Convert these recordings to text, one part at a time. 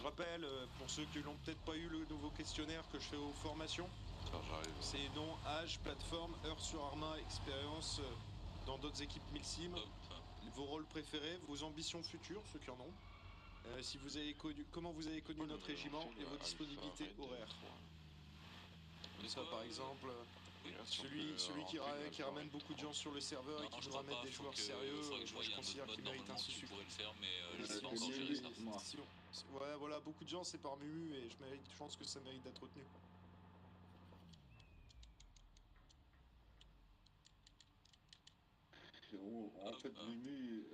Je rappelle, pour ceux qui n'ont peut-être pas eu le nouveau questionnaire que je fais aux formations, c'est nom, âge, plateforme, heure sur Arma, expérience dans d'autres équipes Milsim, vos rôles préférés, vos ambitions futures, ceux qui en ont, si vous avez connu, comment vous avez connu notre régiment et vos disponibilités horaires. Comme ça, par exemple, celui qui ramène beaucoup de gens sur le serveur et qui nous ramène des joueurs sérieux, moi je considère qu'il mérite un sucre. Ouais, voilà, beaucoup de gens c'est par Mumu et je pense que ça mérite d'être retenu. En fait, Mumu,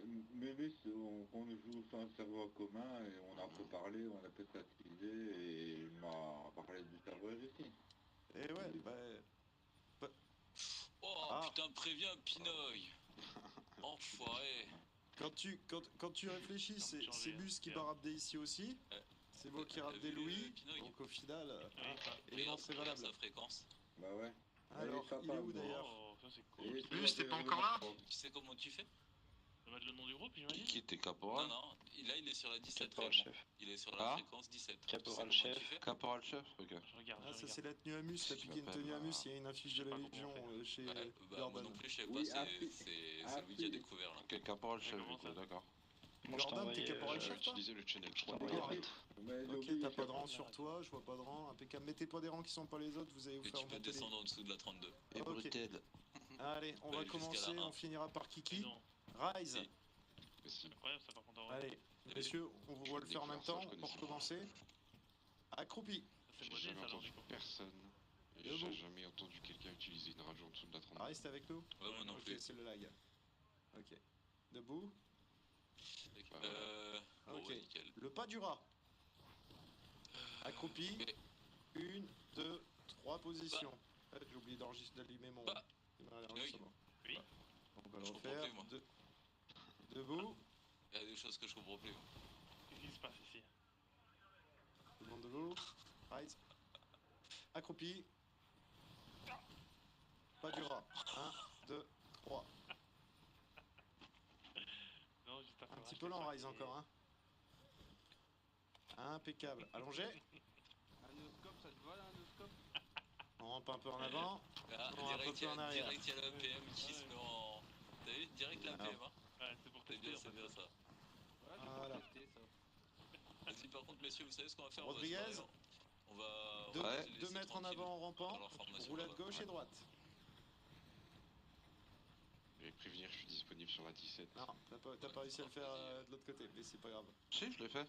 on joue sur un serveur commun et on a un peu parlé, on a peut-être activisé et il m'a parlé du serveur ici. Et ouais, bah... Oh putain, préviens Pinoy. Enfoiré. Quand tu réfléchis, c'est Bus qui va rabder ici aussi. C'est moi qui rabde Louis. Donc au final, élément très valable. Sa fréquence. Bah ouais. Alors, il est où d'ailleurs? Bus, t'es pas encore là? Tu sais comment tu fais? Ça va être le nom du groupe, j'imagine? Qui était caporal? Non, là il est sur la 17. Caporal chef. Il est sur la fréquence 17. Caporal chef. Caporal chef, ok. Ah, ça c'est la tenue Amus, t'as piqué une tenue Amus, il y a une affiche de la Légion chez Gordon. Moi non plus, je sais pas, c'est lui qui a découvert là. Ok, caporal chef, d'accord. Gordon, t'es caporal chef, toi? Utilisé le channel, je Ok, t'as pas de rang sur toi, je vois pas de rang, impeccable. Mettez pas des rangs qui sont pas les autres, vous allez vous faire monter. Tu peux descendre en dessous de la 32. Et brutal. Allez, on va commencer, on finira par Kiki. Rise. C'est incroyable ça par contre. Allez, messieurs, on va le faire en même temps pour commencer. Accroupi. J'ai jamais entendu personne. J'ai jamais entendu quelqu'un utiliser une rage en dessous de la 32. Reste avec nous. Ouais, moi non plus. Ok, c'est le lag. Ok. Debout. Ok. Le pas du rat. Accroupi. 1, 2, 3 positions. J'ai oublié d'allumer mon enregistrement. Oui. On va le refaire. Debout. Il y a des choses que je comprends plus. Qu'est-ce qui se passe ici? Tout le monde debout. Rise. Accroupi. Pas du rat. 1, 2, 3. Non, juste un petit peu lent, Rise encore, hein. Impeccable. Allongé. Un noscope, ça te va là, un noscope? On rampe un peu en avant. On rampe un peu en arrière. Direct, il y a la PM qui se met en... T'as vu? Direct la PM, hein. Ouais, c'est pour tester. C'est bien ça. Voilà, c'est pour tester ça. Si par contre, messieurs, vous savez ce qu'on va faire? Rodriguez. On va... 2 mètres en avant en rampant. Roulade gauche et droite. Je vais prévenir, je suis disponible sur la 17. Non, t'as pas réussi à le faire de l'autre côté, mais c'est pas grave. Si, je l'ai fait.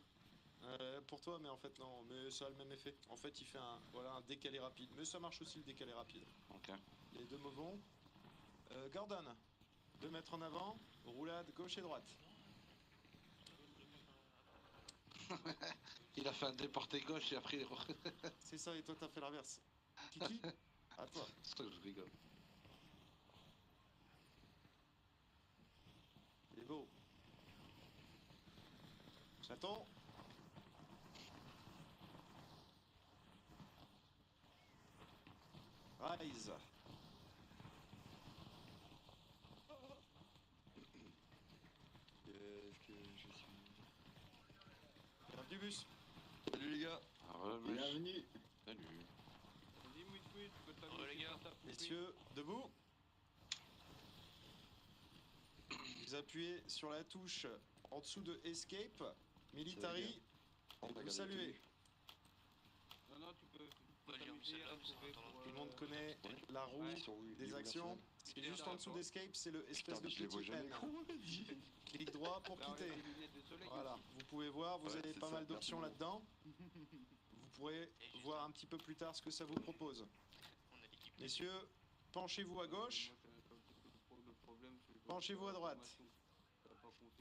Pour toi, mais en fait non, mais ça a le même effet. En fait, il fait un décalé rapide, mais ça marche aussi le décalé rapide. Ok. Les deux mouvements. Gordon, 2 mètres en avant, roulade gauche et droite. Il a fait un déporté gauche et après... C'est ça, et toi t'as fait l'inverse. Kiki, à toi. C'est ça que je rigole. Il est beau. J'attends. Rise. Est-ce que je suis... Bienvenue bus. Salut les gars. Bienvenue. Salut. Vas-y, mouille, tu peux t'amuser. Les gars. Messieurs, debout. Vous appuyez sur la touche en dessous de Escape, Military, et vous saluez. Non, tu peux t'amuser à trouver pour... Tout le monde connaît la roue des actions. C'est juste en dessous d'Escape, c'est le espèce de petit N. Clic droit pour quitter. Voilà, vous pouvez voir, vous avez pas mal d'options là-dedans. Vous pourrez voir un petit peu plus tard ce que ça vous propose. Messieurs, penchez-vous à gauche. Penchez-vous à droite.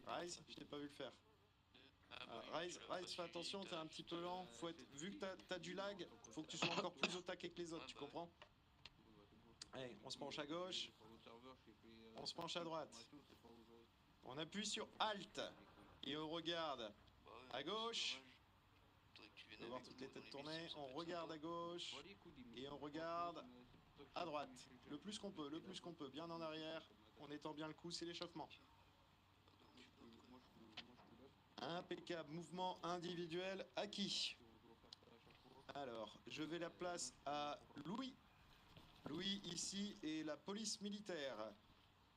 Rise, je t'ai pas vu le faire. Rise, fais attention, t'es un petit peu lent. Vu que t'as du lag, faut que tu sois encore plus au taquet que les autres, tu comprends? Allez, on se penche à gauche. On se penche à droite. On appuie sur Alt. Et on regarde à gauche. On va voir toutes les têtes tourner. On regarde à gauche. Et on regarde à droite. Le plus qu'on peut, bien en arrière. On étend bien le coup, c'est l'échauffement. Impeccable, mouvement individuel acquis. Alors, je vais la place à Louis. Louis, ici, est la police militaire.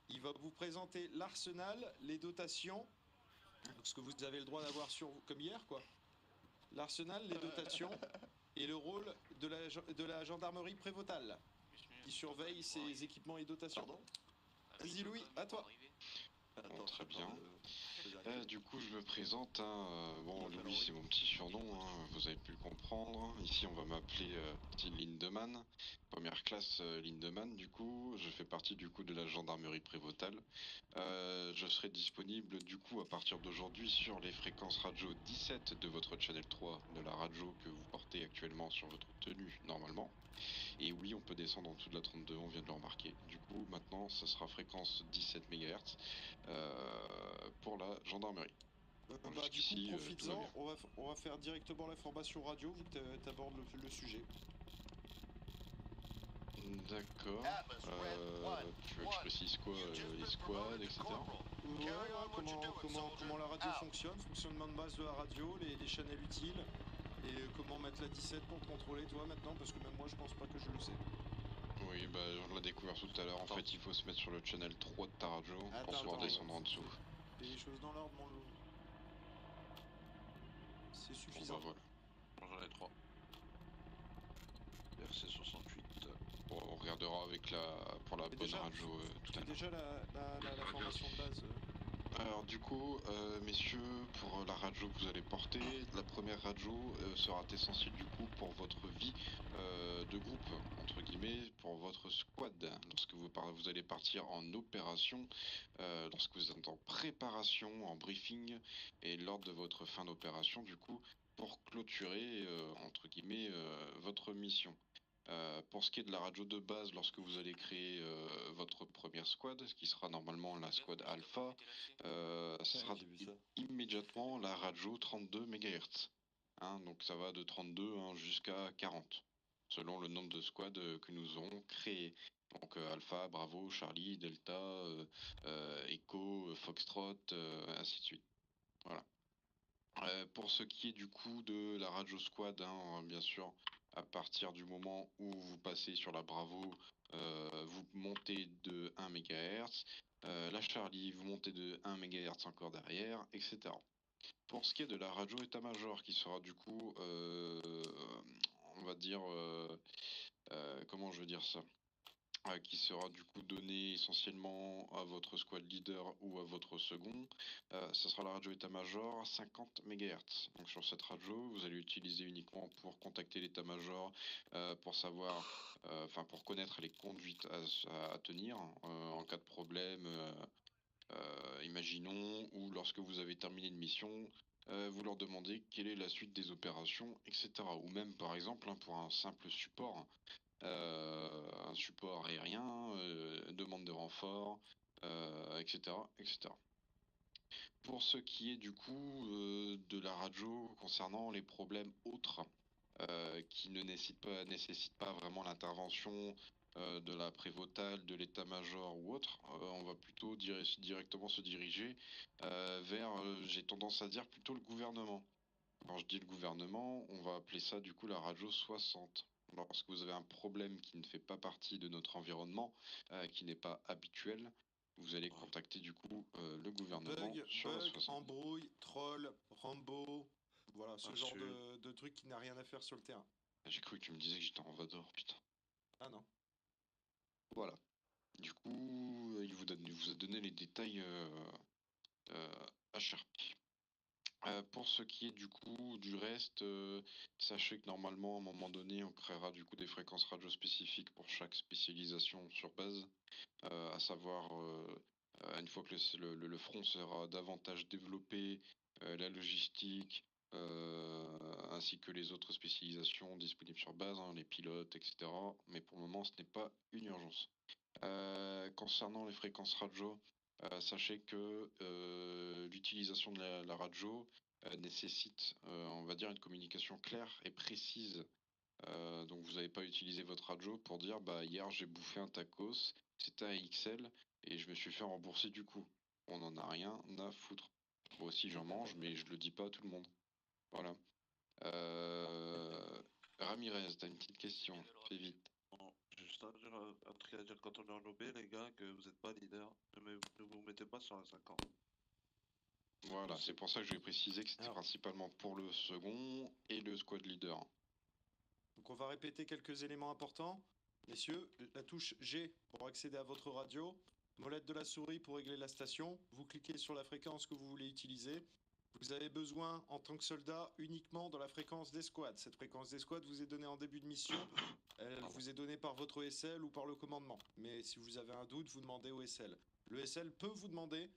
Il va vous présenter l'arsenal, les dotations, ce que vous avez le droit d'avoir sur vous, comme hier, quoi. L'arsenal, les dotations et le rôle de la gendarmerie prévôtale qui surveille ses équipements et dotations. Vas-y Louis, à toi. Bon, très bien. Du coup, je me présente. Bon, Louis, c'est mon petit surnom. Vous avez pu le comprendre. Ici, on va m'appeler Lindemann. Première classe Lindemann. Du coup, je fais partie du coup de la gendarmerie prévôtale. Je serai disponible du coup à partir d'aujourd'hui sur les fréquences radio 17 de votre channel 3 de la radio que vous portez actuellement sur votre tenue normalement. Et oui, on peut descendre en dessous de la 32, on vient de le remarquer. Du coup, maintenant, ça sera fréquence 17 MHz pour la gendarmerie. Bah, du coup, profites-en, on va faire directement l'information radio vu que tu abordes le sujet. D'accord. Tu veux que je précise quoi, les squads, etc. Ouais, comment la radio fonctionne, fonctionnement de base de la radio, les chaînes utiles, et comment mettre la 17 pour te contrôler toi maintenant, parce que même moi je pense pas que je le sais. Oui, bah on l'a découvert tout à l'heure. En fait, il faut se mettre sur le channel 3 de ta radio pour pouvoir descendre en dessous. Fais les choses dans l'ordre, mon loup. C'est suffisant. Bon, bah voilà. J'en ai 3. RC68. Bon, on regardera avec pour la bonne radio tout à l'heure. Déjà la formation de base. Alors du coup, messieurs, pour la radio que vous allez porter, la première radio sera essentielle du coup pour votre vie de groupe, entre guillemets, pour votre squad. Lorsque vous allez partir en opération, lorsque vous êtes en préparation, en briefing, et lors de votre fin d'opération, du coup, pour clôturer, entre guillemets, votre mission. Pour ce qui est de la radio de base, lorsque vous allez créer votre première squad, ce qui sera normalement la squad alpha, ce sera immédiatement la radio 32 MHz. Donc ça va de 32 jusqu'à 40, selon le nombre de squads que nous aurons créés. Donc Alpha, Bravo, Charlie, Delta, Echo, Foxtrot, ainsi de suite. Voilà. Pour ce qui est du coup de la radio squad, bien sûr, à partir du moment où vous passez sur la Bravo, vous montez de 1 MHz, la Charlie, vous montez de 1 MHz encore derrière, etc. Pour ce qui est de la radio état-major, qui sera du coup, on va dire, comment je veux dire ça, qui sera du coup donné essentiellement à votre squad leader ou à votre second. Ça sera la radio état-major 50 MHz. Donc sur cette radio, vous allez utiliser uniquement pour contacter l'état-major, pour savoir, enfin pour connaître les conduites à tenir en cas de problème. Imaginons, ou lorsque vous avez terminé une mission, vous leur demandez quelle est la suite des opérations, etc. Ou même par exemple pour un simple support. Un support aérien, demande de renfort, etc., etc. Pour ce qui est du coup de la radio concernant les problèmes autres qui ne nécessitent pas vraiment l'intervention de la prévôtale, de l'état-major ou autre, on va plutôt directement se diriger vers, j'ai tendance à dire plutôt le gouvernement. Quand je dis le gouvernement, on va appeler ça du coup la radio 60. Lorsque vous avez un problème qui ne fait pas partie de notre environnement, qui n'est pas habituel, vous allez contacter du coup le gouvernement sur la 60. Embrouille, troll, Rambo, voilà, ce genre de truc qui n'a rien à faire sur le terrain. J'ai cru que tu me disais que j'étais en Vador, putain. Ah non. Voilà. Du coup, il vous a donné les détails à Sharpie. Pour ce qui est du coup du reste, sachez que normalement à un moment donné on créera du coup des fréquences radio spécifiques pour chaque spécialisation sur base, à savoir une fois que le front sera davantage développé, la logistique, ainsi que les autres spécialisations disponibles sur base, les pilotes, etc. Mais pour le moment ce n'est pas une urgence. Concernant les fréquences radio, sachez que l'utilisation de la radio nécessite, on va dire, une communication claire et précise. Donc vous n'allez pas utiliser votre radio pour dire bah hier j'ai bouffé un tacos, c'était un XL et je me suis fait rembourser du coup. On n'en a rien à foutre. Moi aussi j'en mange, mais je le dis pas à tout le monde. Voilà. Ramirez, t'as une petite question, fais vite. Bon, juste un truc à dire quand on est en OB, les gars, que vous êtes pas leader. Ne vous mettez pas sur la 50. Voilà, c'est pour ça que je vais préciser que c'était Alors. principalement pour le second et le squad leader. Donc on va répéter quelques éléments importants. Messieurs, la touche G pour accéder à votre radio, molette de la souris pour régler la station, vous cliquez sur la fréquence que vous voulez utiliser. Vous avez besoin, en tant que soldat, uniquement de la fréquence des squads. Cette fréquence des squads vous est donnée en début de mission. Elle vous est donnée par votre ESL ou par le commandement. Mais si vous avez un doute, vous demandez au ESL. Le ESL peut vous demander,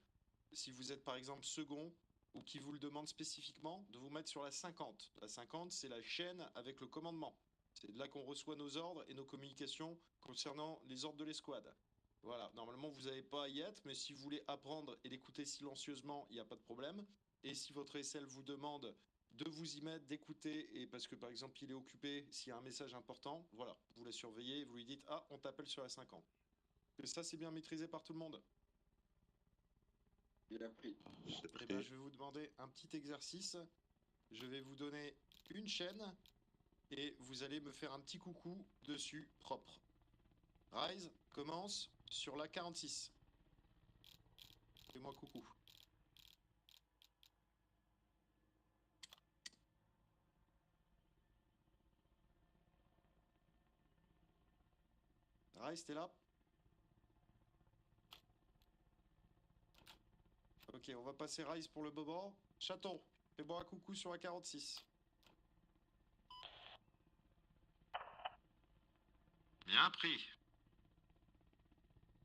si vous êtes par exemple second, ou qui vous le demande spécifiquement, de vous mettre sur la 50. La 50, c'est la chaîne avec le commandement. C'est de là qu'on reçoit nos ordres et nos communications concernant les ordres de l'escouade. Voilà, normalement vous n'avez pas à y être, mais si vous voulez apprendre et l'écouter silencieusement, il n'y a pas de problème. Et si votre SL vous demande de vous y mettre, d'écouter, et parce que par exemple il est occupé, s'il y a un message important, voilà, vous la surveillez et vous lui dites « Ah, on t'appelle sur la 50 ». Que ça c'est bien maîtrisé par tout le monde. Il a pris. Eh ben, je vais vous demander un petit exercice. Je vais vous donner une chaîne et vous allez me faire un petit coucou dessus propre. Rise commence sur la 46. Fais-moi coucou. Rise, t'es là? Ok, on va passer Rise pour le bobo. Chaton, fais-moi un coucou sur la 46. Bien pris.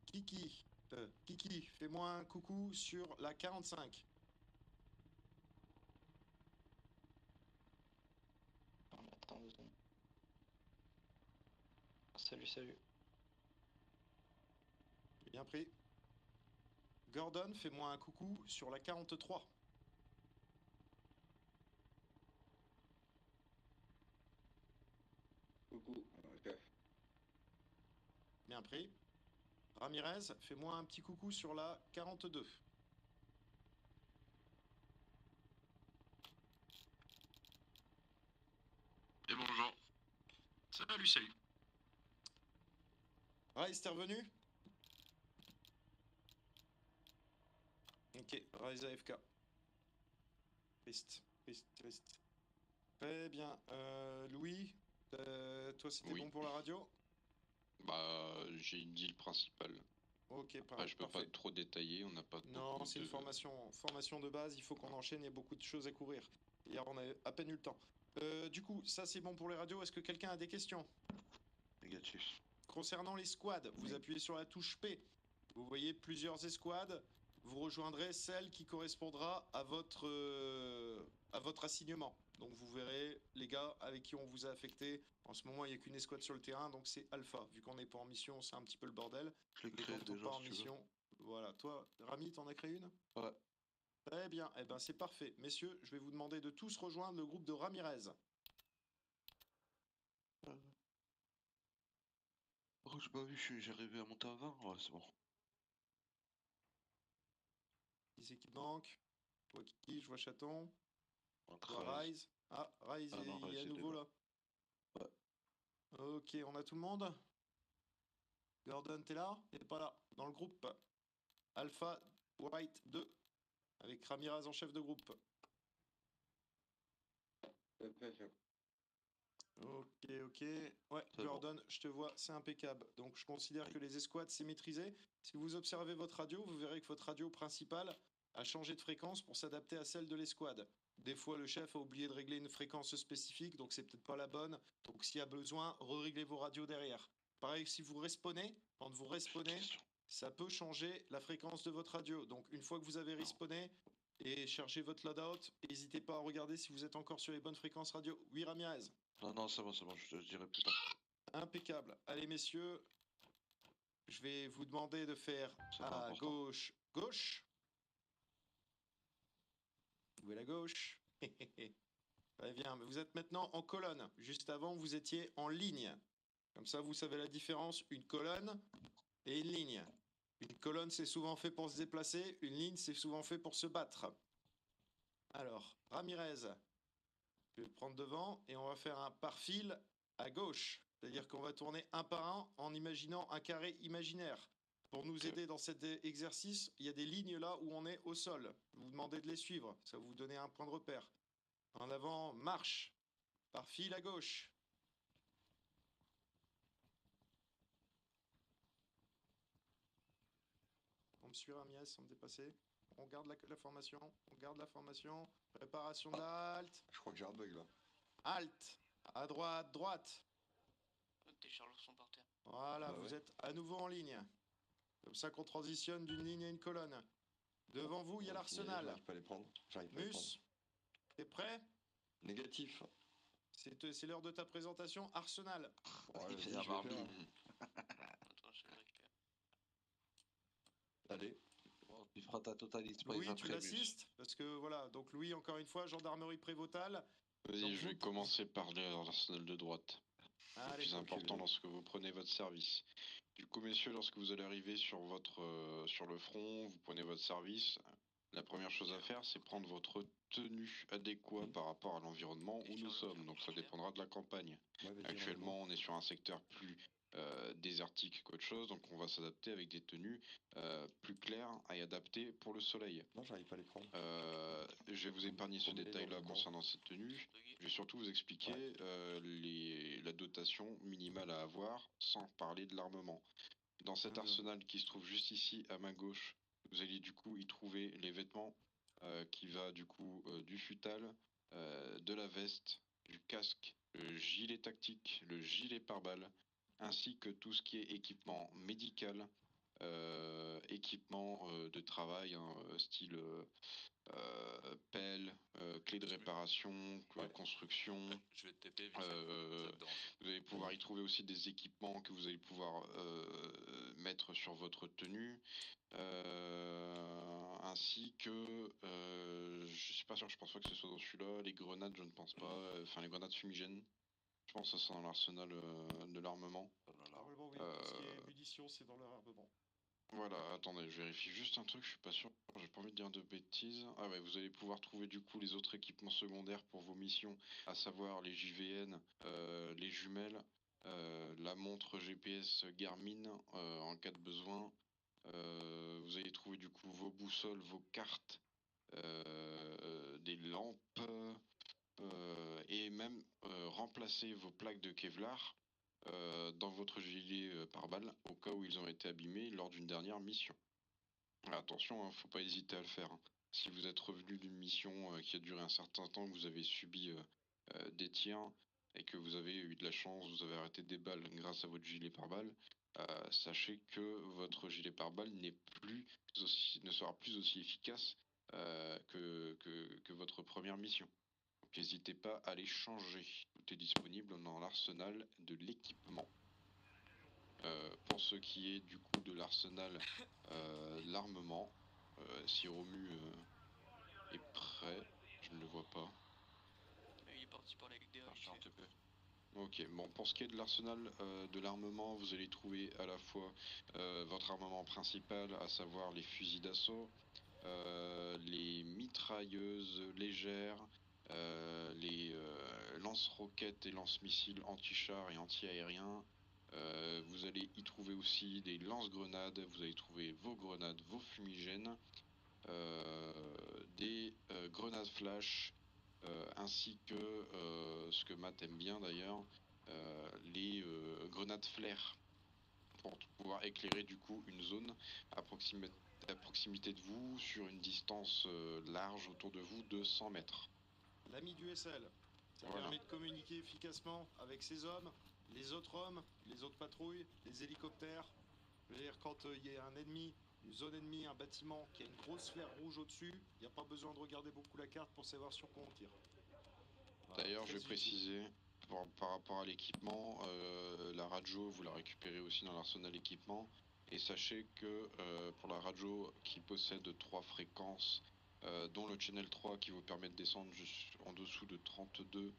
Kiki, fais-moi un coucou sur la 45. Attends 2 secondes. Salut. Bien pris. Gordon, fais-moi un coucou sur la 43. Coucou, chef. Bien pris. Ramirez, fais-moi un petit coucou sur la 42. Et bonjour. Salut. Rise, t'es revenu? Ok, Rise AFK. Triste. Très bien. Louis, toi c'était Oui. bon pour la radio? Bah, j'ai une deal principale. Ok, Après, je peux pas parfait. trop détailler, on n'a pas Non, beaucoup c'est de... une formation de base, il faut qu'on enchaîne, il y a beaucoup de choses à couvrir. Hier, on a à peine eu le temps. Du coup, ça c'est bon pour les radios, est-ce que quelqu'un a des questions? Négatif. Concernant les squads, vous appuyez sur la touche P. Vous voyez plusieurs escouades. Vous rejoindrez celle qui correspondra à votre assignement. Donc vous verrez les gars avec qui on vous a affecté. En ce moment, il n'y a qu'une escouade sur le terrain, donc c'est Alpha. Vu qu'on n'est pas en mission, c'est un petit peu le bordel. Je l'ai Et créé quand on déjà, part en si tu veux. mission, voilà. Toi, Rami, t'en as créé une? Ouais. Très bien. Eh ben c'est parfait. Messieurs, je vais vous demander de tous rejoindre le groupe de Ramirez. Oh, j'ai pas vu, j'ai arrivé à monter à 20. Ouais, c'est bon. Qui c'est qui manque? Je vois Kiki, je vois Chaton. Un Je vois 13. Rise. Ah, Rise, Ah non, il est à Rise, nouveau il est là. Ouais. Ok, on a tout le monde? Gordon, t'es là? T'es pas là. Dans le groupe. Alpha White 2. Avec Ramirez en chef de groupe. Chef. Ok. Ouais, C'est Gordon, je te vois, c'est impeccable. Donc je considère que les escouades, c'est maîtrisé. Si vous observez votre radio, vous verrez que votre radio principale a changé de fréquence pour s'adapter à celle de l'escouade. Des fois, le chef a oublié de régler une fréquence spécifique, donc c'est peut-être pas la bonne. Donc s'il y a besoin, re-réglez vos radios derrière. Pareil, si vous respawnez, quand vous respawnez, ça peut changer la fréquence de votre radio. Donc une fois que vous avez respawné et chargé votre loadout, n'hésitez pas à regarder si vous êtes encore sur les bonnes fréquences radio. Oui, Ramirez. Non, c'est bon, je te dirai plus tard. Impeccable. Allez, messieurs, je vais vous demander de faire C'est pas à important. gauche. Où est la gauche? Très bien, mais vous êtes maintenant en colonne. Juste avant, vous étiez en ligne. Comme ça, vous savez la différence, une colonne et une ligne. Une colonne, c'est souvent fait pour se déplacer, une ligne, c'est souvent fait pour se battre. Alors, Ramirez, je vais le prendre devant et on va faire un par fil à gauche. C'est-à-dire qu'on va tourner un par un en imaginant un carré imaginaire. Pour nous aider dans cet exercice, il y a des lignes là où on est au sol. Vous demandez de les suivre, ça va vous donner un point de repère. En avant, marche, par fil à gauche. On me suit Ramirez sans me dépasser. On garde la formation, on garde la formation. Préparation de la halte. Je crois que j'ai un bug là. Halte, à droite, droite. Tes charlots sont par terre. Voilà, Bah vous ouais. êtes à nouveau en ligne. Comme ça qu'on transitionne d'une ligne à une colonne. Devant vous, il y a l'arsenal. J'arrive pas à les prendre. J'arrive pas à les prendre. Mus, t'es prêt? Négatif. C'est l'heure de ta présentation. Arsenal. Ouais, Il vas-y, fait je la vais faire, Barbie. hein. Attends, je vais le récupérer. Allez. Bon, tu feras ta totaliste Louis, tu après, Mus. l'assistes? Parce que voilà, donc Louis, encore une fois, gendarmerie prévotale. Vas-y, Donc, je vais vous- commencer par l'arsenal de droite. Le Allez, plus important vas-y. lorsque vous prenez votre service. Du coup, messieurs, lorsque vous allez arriver sur sur le front, vous prenez votre service. La première chose à faire, c'est prendre votre tenue adéquate par rapport à l'environnement où nous sommes. Donc ça dépendra de la campagne. Ouais, vas-y, Actuellement, on est sur un secteur plus désertique qu'autre chose, donc on va s'adapter avec des tenues plus claires et adaptées pour le soleil. non, j'arrive pas à les prendre. Je vais vous épargner ce Faut me les détail-là dans le concernant cette tenue. Je vais surtout vous expliquer la dotation minimale à avoir, sans parler de l'armement. Dans cet arsenal qui se trouve juste ici à ma gauche, vous allez du coup y trouver les vêtements qui va du coup du futal, de la veste, du casque, le gilet tactique, le gilet pare-balles, ainsi que tout ce qui est équipement médical, équipement de travail, hein, style pelle, clé de réparation, construction. Je vais te TP vite fait. Ça te dérange. Vous allez pouvoir y trouver aussi des équipements que vous allez pouvoir mettre sur votre tenue, ainsi que, je suis pas sûr, je pense pas que ce soit dans celui-là, les grenades, je ne pense pas, enfin les grenades fumigènes, je pense que ça c'est dans l'arsenal de l'armement. Normalement, oui. Tout ce qui est munitions, c'est dans leur armement. Voilà, attendez, je vérifie juste un truc, je suis pas sûr, j'ai pas envie de dire de bêtises. Ah ouais, vous allez pouvoir trouver du coup les autres équipements secondaires pour vos missions, à savoir les JVN, les jumelles, la montre GPS Garmin en cas de besoin. Vous allez trouver du coup vos boussoles, vos cartes, des lampes, et même remplacer vos plaques de Kevlar dans votre gilet pare-balles au cas où ils ont été abîmés lors d'une dernière mission. Attention, hein, faut pas hésiter à le faire, hein. Si vous êtes revenu d'une mission qui a duré un certain temps, que vous avez subi des tirs et que vous avez eu de la chance, vous avez arrêté des balles grâce à votre gilet pare-balles, sachez que votre gilet pare-balles ne sera plus aussi efficace que votre première mission. Donc n'hésitez pas à les changer. Tout est disponible dans l'arsenal de l'équipement. Pour ce qui est du coup de l'arsenal, l'armement, si Romu est prêt, je ne le vois pas. Il est parti par la Ligue des Je suis en TP. Ok, bon, pour ce qui est de l'arsenal de l'armement, vous allez trouver à la fois votre armement principal, à savoir les fusils d'assaut, les mitrailleuses légères, les lance-roquettes et lance-missiles anti-chars et anti-aériens. Vous allez y trouver aussi des lance-grenades, vous allez trouver vos grenades, vos fumigènes, des grenades flash, ainsi que ce que Matt aime bien d'ailleurs, les grenades flair pour pouvoir éclairer du coup une zone à proximité de vous sur une distance large autour de vous de 100 mètres. L'ami du SL. Ça Voilà. permet de communiquer efficacement avec ses hommes, les autres hommes, les autres patrouilles, les hélicoptères. Je veux dire, quand il y a un ennemi, une zone ennemie, un bâtiment qui a une grosse flaire rouge au-dessus, il n'y a pas besoin de regarder beaucoup la carte pour savoir sur quoi on tire. Voilà, D'ailleurs, très je vais utile. préciser, par rapport à l'équipement, la radio, vous la récupérez aussi dans l'arsenal équipement. Et sachez que pour la radio qui possède 3 fréquences, dont le channel 3 qui vous permet de descendre juste en dessous de 32,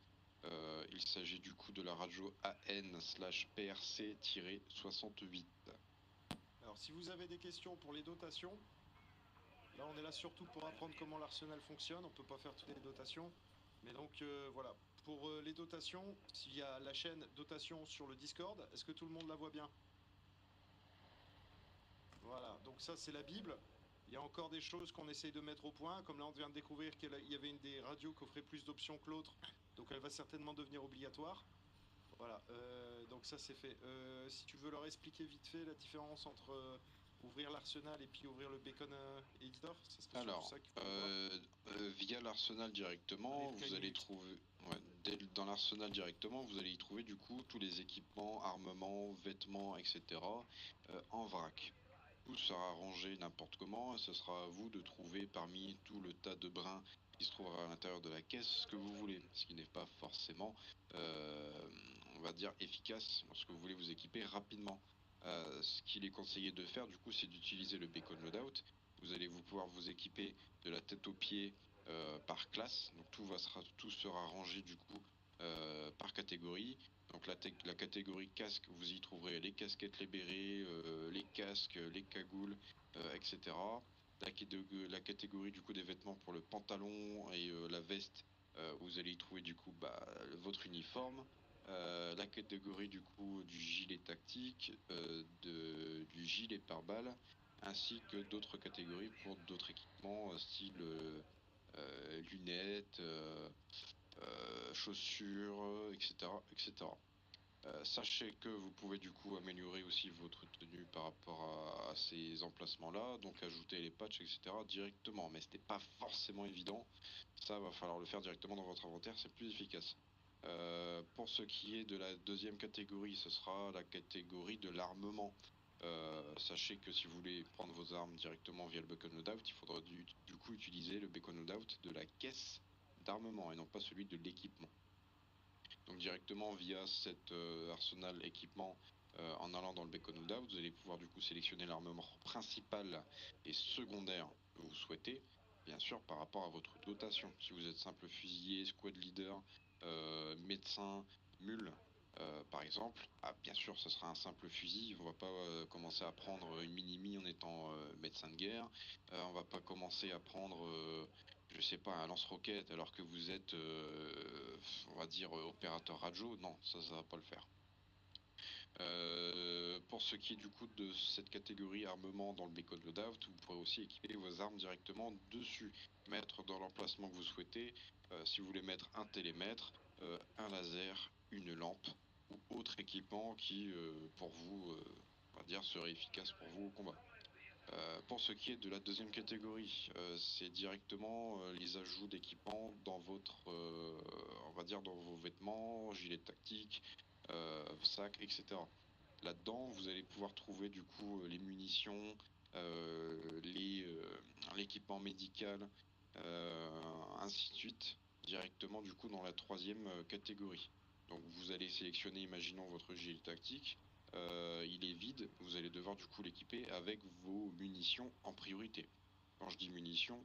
il s'agit du coup de la radio AN/PRC-68. Alors, si vous avez des questions pour les dotations, Là, on est là surtout pour apprendre comment l'arsenal fonctionne. On peut pas faire toutes les dotations. Mais donc, voilà. Pour les dotations, s'il y a la chaîne dotation sur le Discord, est-ce que tout le monde la voit bien? Voilà. Donc ça, c'est la Bible. Il y a encore des choses qu'on essaye de mettre au point. Comme là, on vient de découvrir qu'il y avait une des radios qui offrait plus d'options que l'autre. Donc, elle va certainement devenir obligatoire. Voilà. Donc ça, c'est fait. Si tu veux leur expliquer vite fait la différence entre... ouvrir l'arsenal et puis ouvrir le Bacon Editor, ça serait surtout ça qu'il faut voir. Via l'arsenal directement, Allez, vous allez trouver dans l'arsenal directement, vous allez y trouver du coup tous les équipements, armements, vêtements, etc. En vrac. Tout sera rangé n'importe comment et ce sera à vous de trouver parmi tout le tas de brins qui se trouvera à l'intérieur de la caisse ce que vous voulez, ce qui n'est pas forcément, on va dire, efficace lorsque vous voulez vous équiper rapidement. Ce qu'il est conseillé de faire du coup, c'est d'utiliser le Bacon Loadout. Vous allez pouvoir vous équiper de la tête aux pieds par classe, donc tout sera rangé du coup par catégorie. Donc la catégorie casque, vous y trouverez les casquettes, les bérets, les casques, les cagoules, etc. La catégorie du coup des vêtements pour le pantalon et la veste, vous allez y trouver du coup votre uniforme. La catégorie du coup du gilet tactique, du gilet pare-balles, ainsi que d'autres catégories pour d'autres équipements style lunettes, chaussures, etc. etc. Sachez que vous pouvez du coup améliorer aussi votre tenue par rapport à ces emplacements-là, donc ajouter les patchs, etc. directement, mais c'était pas forcément évident. Ça va falloir le faire directement dans votre inventaire, c'est plus efficace. Pour ce qui est de la deuxième catégorie, ce sera la catégorie de l'armement. Sachez que si vous voulez prendre vos armes directement via le Bacon Loadout, il faudra du coup utiliser le Bacon Loadout de la caisse d'armement et non pas celui de l'équipement. Donc directement via cet arsenal équipement, en allant dans le Bacon Loadout, vous allez pouvoir du coup sélectionner l'armement principal et secondaire que vous souhaitez, bien sûr par rapport à votre dotation. Si vous êtes simple fusilier, squad leader, médecin, mule, par exemple, bien sûr, ce sera un simple fusil. On va pas commencer à prendre une mini-mi en étant médecin de guerre. On va pas commencer à prendre, je sais pas, un lance-roquette alors que vous êtes, on va dire, opérateur radio. Non, ça va pas le faire. Pour ce qui est du coup de cette catégorie armement dans le Bacon Loadout, vous pourrez aussi équiper vos armes directement dessus, mettre dans l'emplacement que vous souhaitez. Si vous voulez mettre un télémètre, un laser, une lampe ou autre équipement qui, pour vous, on va dire, serait efficace pour vous au combat. Pour ce qui est de la deuxième catégorie, c'est directement les ajouts d'équipements dans votre, on va dire, dans vos vêtements, gilets tactiques, sacs, etc. Là-dedans, vous allez pouvoir trouver du coup les munitions, l'équipement médical, ainsi de suite, directement du coup dans la troisième catégorie. Donc vous allez sélectionner, imaginons votre gilet tactique, il est vide, vous allez devoir du coup l'équiper avec vos munitions en priorité. Quand je dis munitions,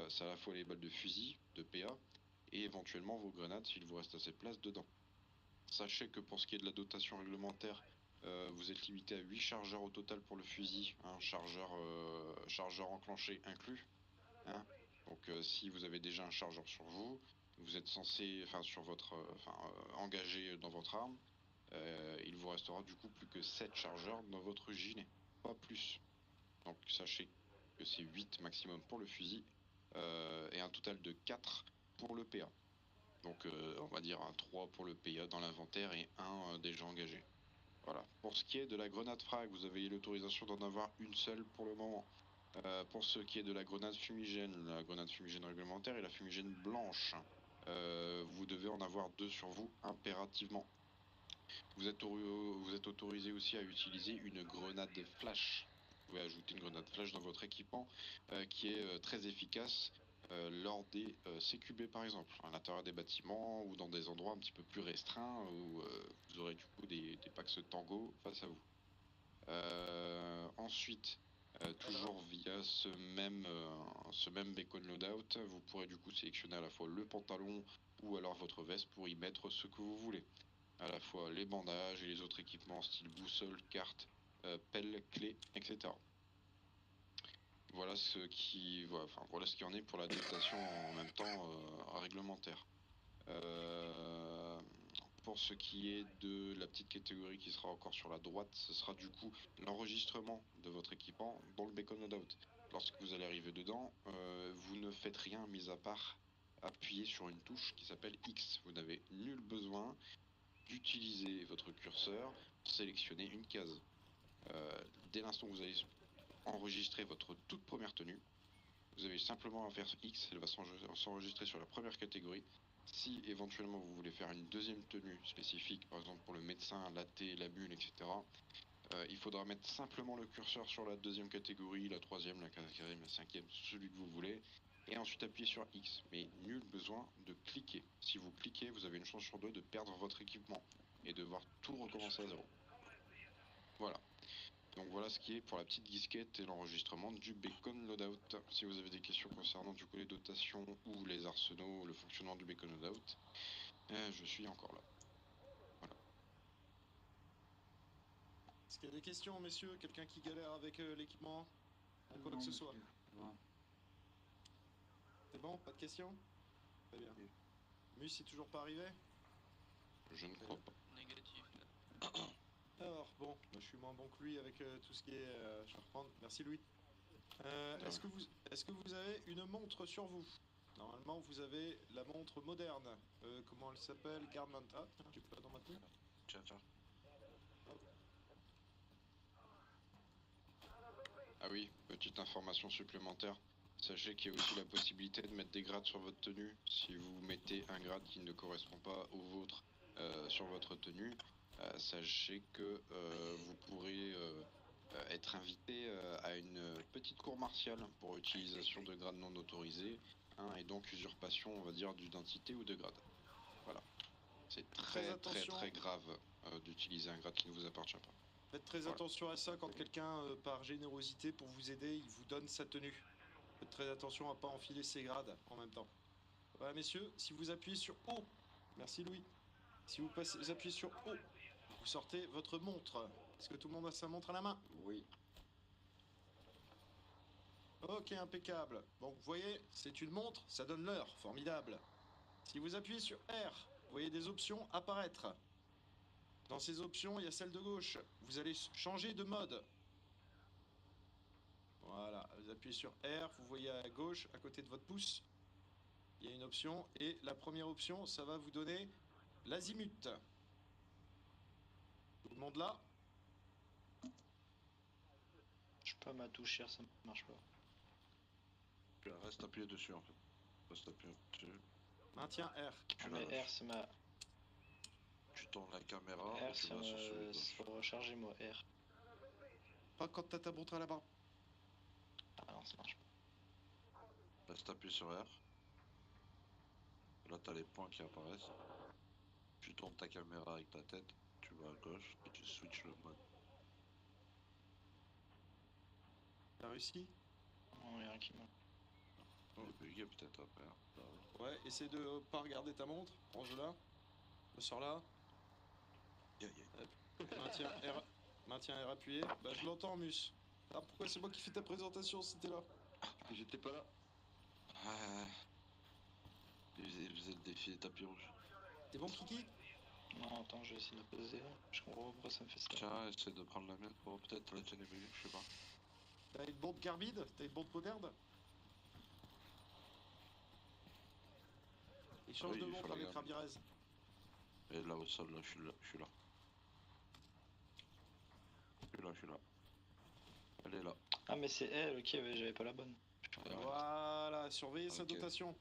c'est à la fois les balles de fusil, de PA, et éventuellement vos grenades s'il vous reste assez de place dedans. Sachez que pour ce qui est de la dotation réglementaire, vous êtes limité à 8 chargeurs au total pour le fusil, un chargeur enclenché inclus. Hein. Donc si vous avez déjà un chargeur sur vous, vous êtes censé, sur votre, engagé dans votre arme, il vous restera du coup plus que 7 chargeurs dans votre gilet, pas plus. Donc sachez que c'est 8 maximum pour le fusil, et un total de 4 pour le PA. Donc on va dire un 3 pour le PA dans l'inventaire et un déjà engagé. Voilà. Pour ce qui est de la grenade frag, vous avez l'autorisation d'en avoir une seule pour le moment. Pour ce qui est de la grenade fumigène réglementaire et la fumigène blanche, vous devez en avoir 2 sur vous impérativement. Vous êtes autorisé aussi à utiliser une grenade flash. Vous pouvez ajouter une grenade flash dans votre équipement qui est très efficace lors des CQB par exemple, à l'intérieur des bâtiments ou dans des endroits un petit peu plus restreints où vous aurez du coup des Pax Tango face à vous. Ensuite, toujours via ce même Bacon Loadout, vous pourrez du coup sélectionner à la fois le pantalon ou alors votre veste pour y mettre ce que vous voulez. À la fois les bandages et les autres équipements style boussole, carte, pelle, clé, etc. Voilà ce qui, voilà ce qui en est pour la dotation en même temps réglementaire. Pour ce qui est de la petite catégorie qui sera encore sur la droite, ce sera du coup l'enregistrement de votre équipement dans le Beacon Loadout. Lorsque vous allez arriver dedans, vous ne faites rien mis à part appuyer sur une touche qui s'appelle X. Vous n'avez nul besoin d'utiliser votre curseur pour sélectionner une case. Dès l'instant où vous allez enregistrer votre toute première tenue, vous avez simplement à faire X, elle va s'enregistrer sur la première catégorie. Si éventuellement vous voulez faire une deuxième tenue spécifique, par exemple pour le médecin, l'AT, la bulle, etc., il faudra mettre simplement le curseur sur la deuxième catégorie, la troisième, la quatrième, la cinquième, celui que vous voulez, et ensuite appuyer sur X. Mais nul besoin de cliquer. Si vous cliquez, vous avez une chance sur deux de perdre votre équipement et de devoir tout recommencer à zéro. Voilà. Donc voilà ce qui est pour la petite disquette et l'enregistrement du Beacon Loadout. Si vous avez des questions concernant du coup les dotations ou les arsenaux, le fonctionnement du Beacon Loadout, je suis encore là. Voilà. Est-ce qu'il y a des questions, messieurs? Quelqu'un qui galère avec l'équipement? Quoi que ce soit. C'est bon? Pas de questions? Très bien. Mus, c'est toujours pas arrivé? Je ne crois pas. Négatif. Alors, bon, moi, je suis moins bon que lui avec tout ce qui est... je vais reprendre. Merci, Louis. Est-ce que vous avez une montre sur vous? Normalement, vous avez la montre moderne. Comment elle s'appelle? Garmin. Ah, tiens, j'ai pas dans ma tenue. Tiens. Ah oui, petite information supplémentaire. Sachez qu'il y a aussi la possibilité de mettre des grades sur votre tenue. Si vous mettez un grade qui ne correspond pas au vôtre sur votre tenue, sachez que vous pourrez être invité à une petite cour martiale pour utilisation de grades non autorisés, hein, et donc usurpation, on va dire, d'identité ou de grade. Voilà. C'est très grave d'utiliser un grade qui ne vous appartient pas. Faites très attention à ça quand quelqu'un, par générosité, pour vous aider, il vous donne sa tenue. Faites très attention à pas enfiler ses grades en même temps. Voilà, messieurs, si vous appuyez sur O, merci Louis, si vous appuyez sur O, vous sortez votre montre. Est-ce que tout le monde a sa montre à la main? Oui. Ok, impeccable. Donc, vous voyez, c'est une montre, ça donne l'heure, formidable. Si vous appuyez sur R, vous voyez des options apparaître. Dans ces options, il y a celle de gauche. Vous allez changer de mode. Voilà, vous appuyez sur R, vous voyez à gauche, à côté de votre pouce, il y a une option. Et la première option, ça va vous donner l'azimut. Tout le monde là? Je peux pas ma touche, ça marche pas. Tu restes appuyé dessus en fait. Reste appuyé dessus. Maintiens R. Ah, mais R, c'est ma... Tu tournes la caméra R, et tu vas sur celui de gauche. c'est pour recharger moi, R. Pas quand t'as ta montre à la barre. Ah non, ça marche pas. Reste appuyé sur R. Là t'as les points qui apparaissent. Tu tournes ta caméra avec ta tête, tu vas à gauche et tu switches le mode. T'as réussi? Non, il y a rien qui marche. Il est bugué peut-être après. Hein. Ouais, essaie de pas regarder ta montre. Range-la. Sors-la. Maintiens R appuyé. Bah, je l'entends, Mus. Ah, pourquoi c'est moi qui fais ta présentation si t'es là? J'étais pas là. Il faisait le défi des tapis rouges. T'es bon, Kiki? Non, attends, je vais essayer de poser. Je comprends pas pourquoi ça me fait ça. Tiens, essaie de prendre la mienne pour peut-être la tienne est buguée, je sais pas. T'as une bombe carbide? T'as une bombe moderne? Il change Oui, de il faut montre la avec garder. Ramirez. Et là au sol, là, je suis là. Je suis là. Elle est là. Ah, mais c'est elle, ok, ouais, j'avais pas la bonne. Voilà, surveillez sa dotation.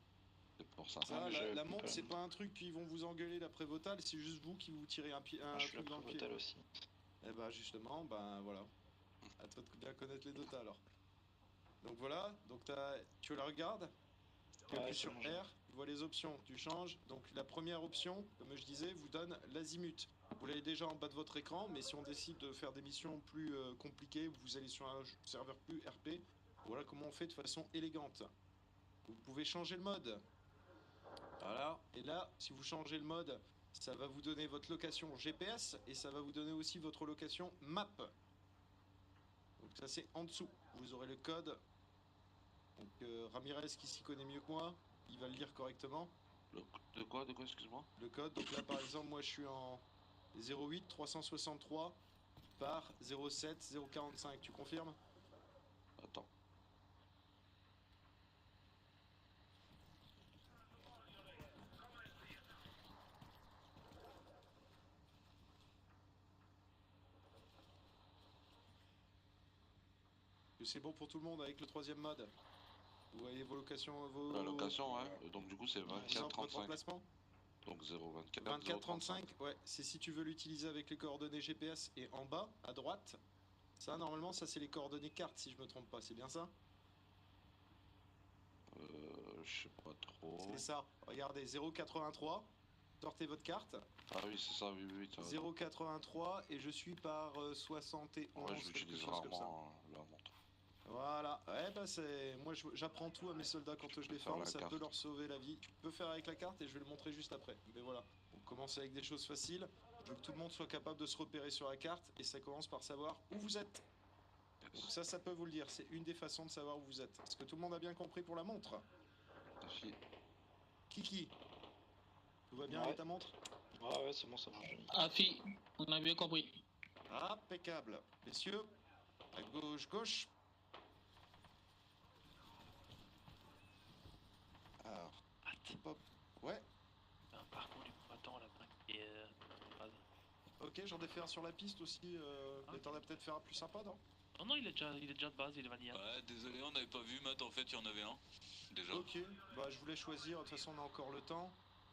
C'est pour ça. Ça, mais la montre, c'est pas un truc qui vont vous engueuler la prévotale, c'est juste vous qui vous tirez un truc dans le pied. Aussi. Et bah justement, ben voilà. À toi de bien connaître les dotas alors. Donc voilà, donc tu la regardes, tu appuies sur R, tu vois les options, tu changes. Donc la première option, comme je disais, vous donne l'azimut. Vous l'avez déjà en bas de votre écran, mais si on décide de faire des missions plus compliquées, vous allez sur un serveur plus RP, voilà comment on fait de façon élégante. Vous pouvez changer le mode. Voilà, et là, si vous changez le mode, ça va vous donner votre location GPS et ça va vous donner aussi votre location map. Donc ça c'est en dessous, vous aurez le code Donc Ramirez qui s'y connaît mieux que moi, il va le lire correctement. De quoi, excuse-moi? Le code, donc là par exemple moi je suis en 08 363 par 07 045, tu confirmes? Attends. C'est bon pour tout le monde avec le troisième mode. Vous voyez vos locations, vos... La location, ouais. Donc du coup c'est Votre 24-35. emplacement Donc 024, 24-35, 035. ouais. C'est si tu veux l'utiliser avec les coordonnées GPS et en bas, à droite. Ça, normalement, ça c'est les coordonnées cartes si je me trompe pas. C'est bien ça? Je sais pas trop. C'est ça. Regardez, 083. Sortez votre carte. Ah oui, c'est ça, oui, t'as raison. 083 et je suis par 71. Ouais, je quelque l'utilise chose comme ça. rarement, la montre. Voilà, ouais bah c'est... Moi j'apprends tout à mes soldats quand je les forme, ça peut leur sauver la vie. Tu peux faire avec la carte et je vais le montrer juste après. Mais voilà, on commence avec des choses faciles. Je veux que tout le monde soit capable de se repérer sur la carte et ça commence par savoir où vous êtes. Donc ça peut vous le dire, c'est une des façons de savoir où vous êtes. Est-ce que tout le monde a bien compris pour la montre? Merci. Kiki, tout va bien avec ta montre? Ouais, c'est bon, ça marche. Ah, fi, on a bien compris. Impeccable. Messieurs, à gauche, gauche. Alors, hop, ouais. Un parcours du combattant là-bas qui est Ok, j'en ai fait un sur la piste aussi, mais t'en as peut-être fait un plus sympa, non? Non, il est déjà de base, il est vanilla. Ouais, désolé, on n'avait pas vu, Matt, en fait, il y en avait un. Déjà. Ok, bah je voulais choisir, de toute façon on a encore le temps.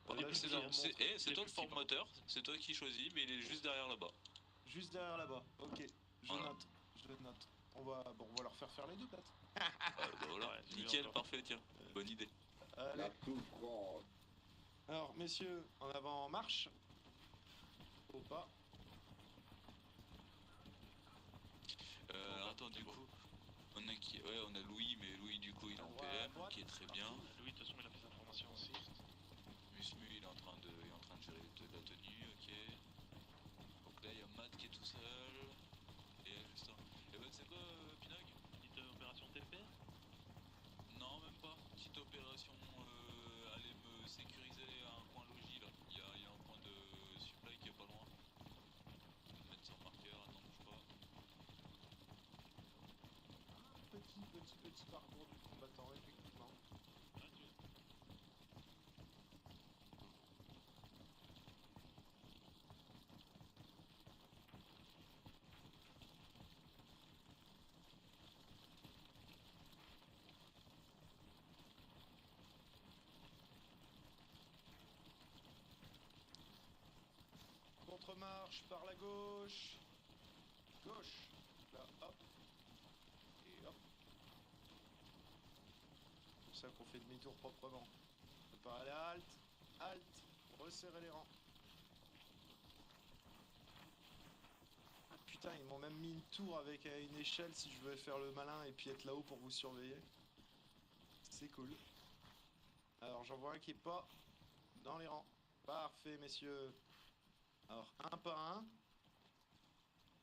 Là, C'est je vous montre. toi le formateur, c'est toi qui choisis, mais il est juste derrière là-bas. Juste derrière là-bas, ok, je Voilà. note, je note. On va leur faire les deux peut-être. Bah voilà, Ouais, nickel, parfait, tiens, bonne idée. Allez. La souffrance. Alors messieurs, en avant, marche. Au pas. Attends, du coup, on a Louis, mais Louis, du coup, il est en PM, qui est très bien. Louis, de toute façon, il a fait sa formation aussi. Musmu, il est en train de gérer la tenue, ok. Donc là, il y a Matt qui est tout seul. Et juste un. Et bah, c'est quoi, Pinag? Petite opération TP? Non, même pas. Petite opération, aller me sécuriser à un point logis là. Il y a un point de supply qui est pas loin. Je vais me mettre sur marqueur, attends, bouge pas. Petit parcours du combattant, effectivement. Contre-marche par la gauche. Gauche. Là, hop. Et hop. C'est pour ça qu'on fait demi-tour proprement. Préparez la halte. Halte. Resserrez les rangs. Ah putain, ils m'ont même mis une tour avec une échelle si je veux faire le malin et puis être là-haut pour vous surveiller. C'est cool. Alors j'en vois un qui est pas dans les rangs. Parfait, messieurs. Alors, un par un,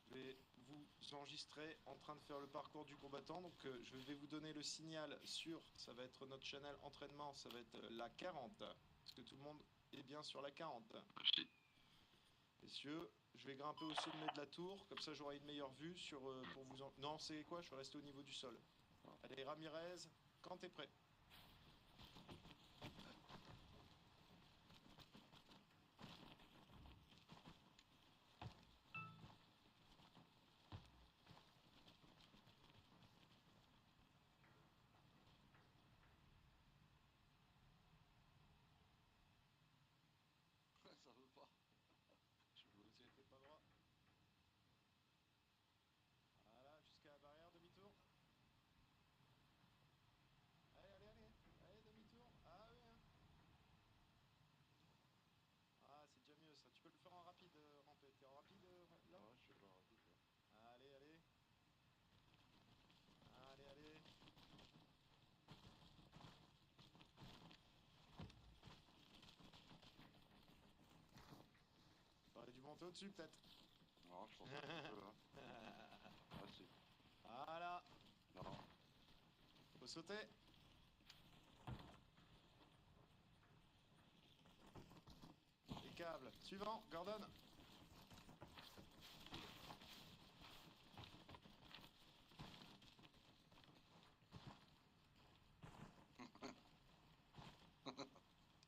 je vais vous enregistrer en train de faire le parcours du combattant. Donc, je vais vous donner le signal sur, ça va être notre channel entraînement, ça va être la 40. Est-ce que tout le monde est bien sur la 40? Merci. Messieurs, je vais grimper au sommet de la tour, comme ça j'aurai une meilleure vue sur, pour vous en... Non, c'est quoi? Je vais rester au niveau du sol. Allez, Ramirez, quand t'es prêt. Ça veut pas. Vous n'êtes pas droit. Voilà, jusqu'à la barrière, demi-tour. Allez, demi-tour. Ah oui, hein. Ah, c'est déjà mieux ça. Tu peux le faire en rapide, Rampé. T'es en rapide, là? Ouais, je suis pas rapide. Allez. Allez. T'aurais dû monter au-dessus, peut-être. Non, je pense un peu là. Ah, si. Voilà. Non. Faut sauter. Impeccable. Suivant, Gordon.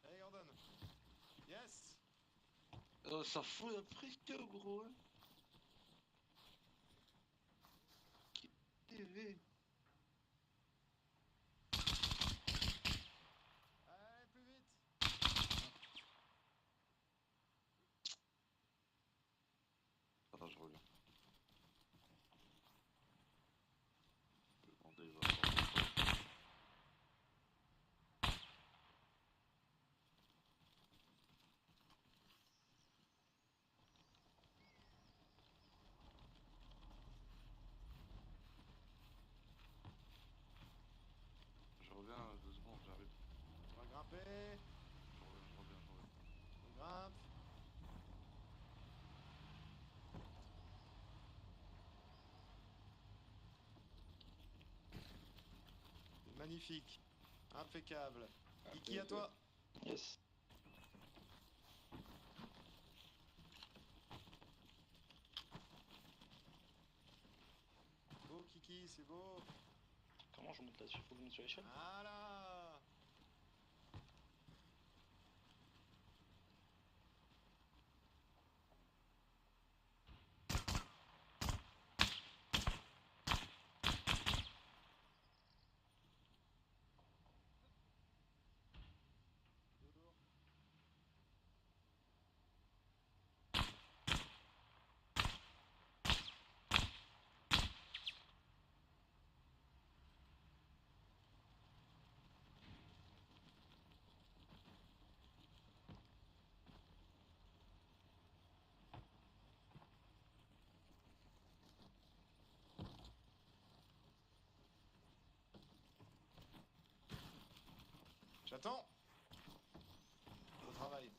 Allez, Gordon. Yes. Oh, ça fout la pression, gros. Hein. TV. Allez, plus vite. Attends, je reviens. Je vais demander, il va avoir- Je reviens, 2 secondes, j'arrive. On va grimper. Je reviens. On grimpe. Magnifique. Impeccable. Kiki, à toi. Yes. Beau, Kiki, c'est beau. Comment je monte là-dessus? Faut que je monte sur l'échelle? Voilà. J'attends. Au travail.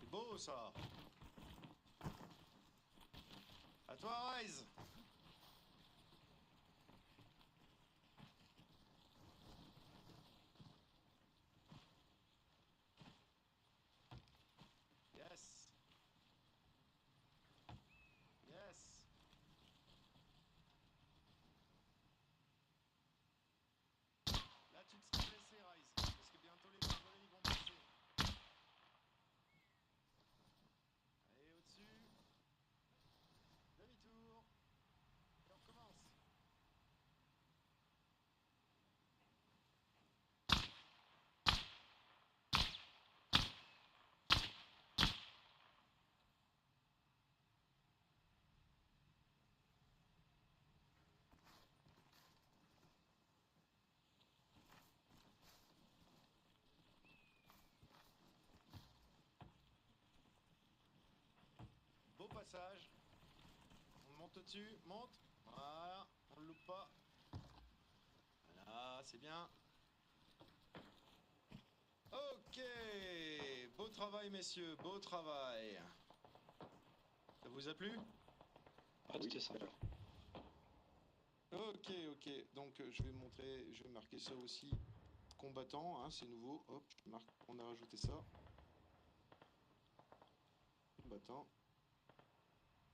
C'est beau ça. À toi, Rise. Yes. Yes. Là, tu te seras blessé, Rise. Parce que bientôt les volets ils vont passer. Allez, au-dessus. Demi-tour. Et on recommence. Beau passage. On monte au-dessus. Monte. Voilà. On ne loupe pas. Voilà, c'est bien. Ok. Beau travail, messieurs. Beau travail. Ça vous a plu? Ah, c'était sympa. Ok, ok. Donc je vais montrer, je vais marquer ça aussi. Combattant, hein, c'est nouveau. Hop, je marque, on a rajouté ça. Combattant.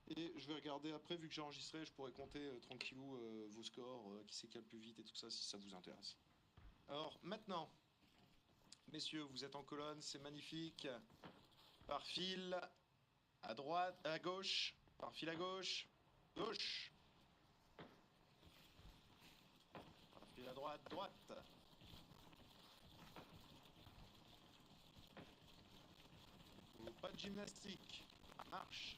Et je vais regarder après, vu que j'ai enregistré, je pourrais compter tranquillou vos scores, qui c'est qui a le plus vite et tout ça, si ça vous intéresse. Alors maintenant, messieurs, vous êtes en colonne, c'est magnifique. Par fil à droite, à gauche, par fil à gauche, gauche. Par fil à droite, droite. de gymnastique. Marche.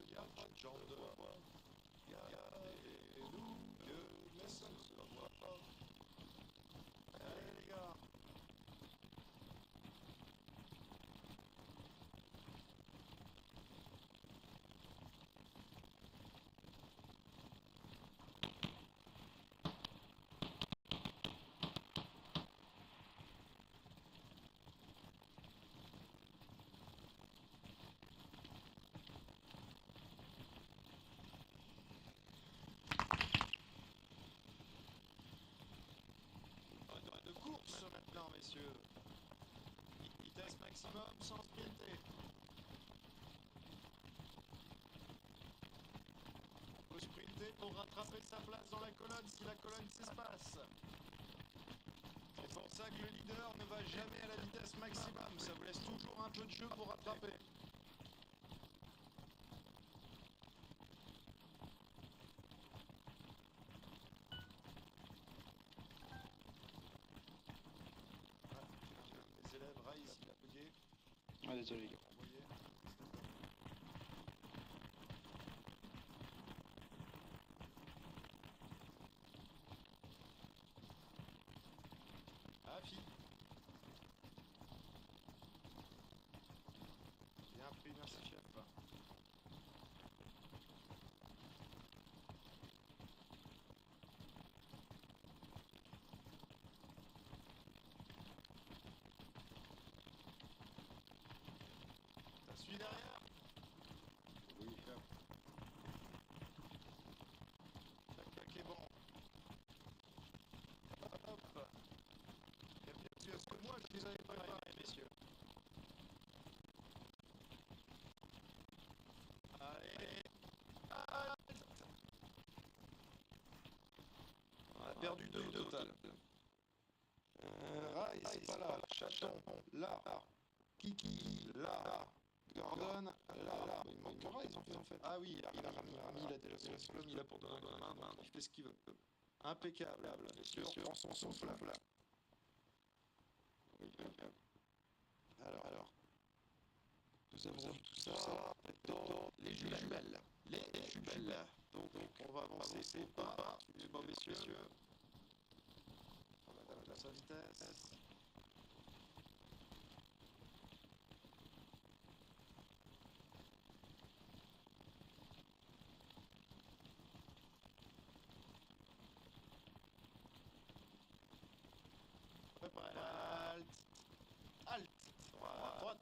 Il y a pas de jambes de bois. Il y a des loups, mais ça ne se voit pas. Allez les gars. De course maintenant, messieurs. Vitesse maximum sans sprinter. Faut sprinter pour rattraper sa place dans la colonne si la colonne s'espace. C'est pour ça que le leader ne va jamais à la vitesse maximum. Ça vous laisse toujours un peu de jeu pour rattraper. Les élèves, Rise, il a bugué. Ah, désolé, les gars. Envoyé. Afi. Bien pris, merci chef. Ça suit derrière. Oui, chef. Tac, est bon. Hop. Et bien sûr, ce que moi je vous avais préparé, messieurs. Allez. On a perdu deux au total. Rai, c'est pas là. Chaton, là. Kiki, là. Gordon, là. Il manque Rise en fait. Ah oui, il a déjà son diplôme, il a pour donner la main, il fait ce qu'il veut. Impeccable, bien sûr, prends son souffle. Alors, nous avons vu tout ça, maintenant, les jumelles. Les jumelles. Donc, on va avancer pas, messieurs. On va mettre sa vitesse. Halte. Droite.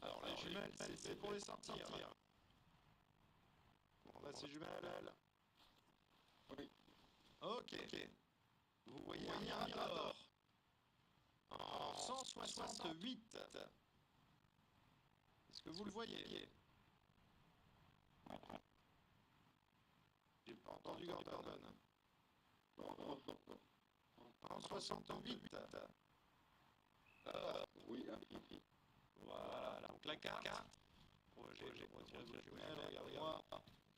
Alors les jumelles, c'est pour les sortir. Bon bah ces jumelles. Oui. Ok. Vous voyez un Mirador. En 168. Est-ce que vous le voyez? J'ai pas entendu Gordon. En 68. Oui, Voilà, donc la carte. Regardez-moi.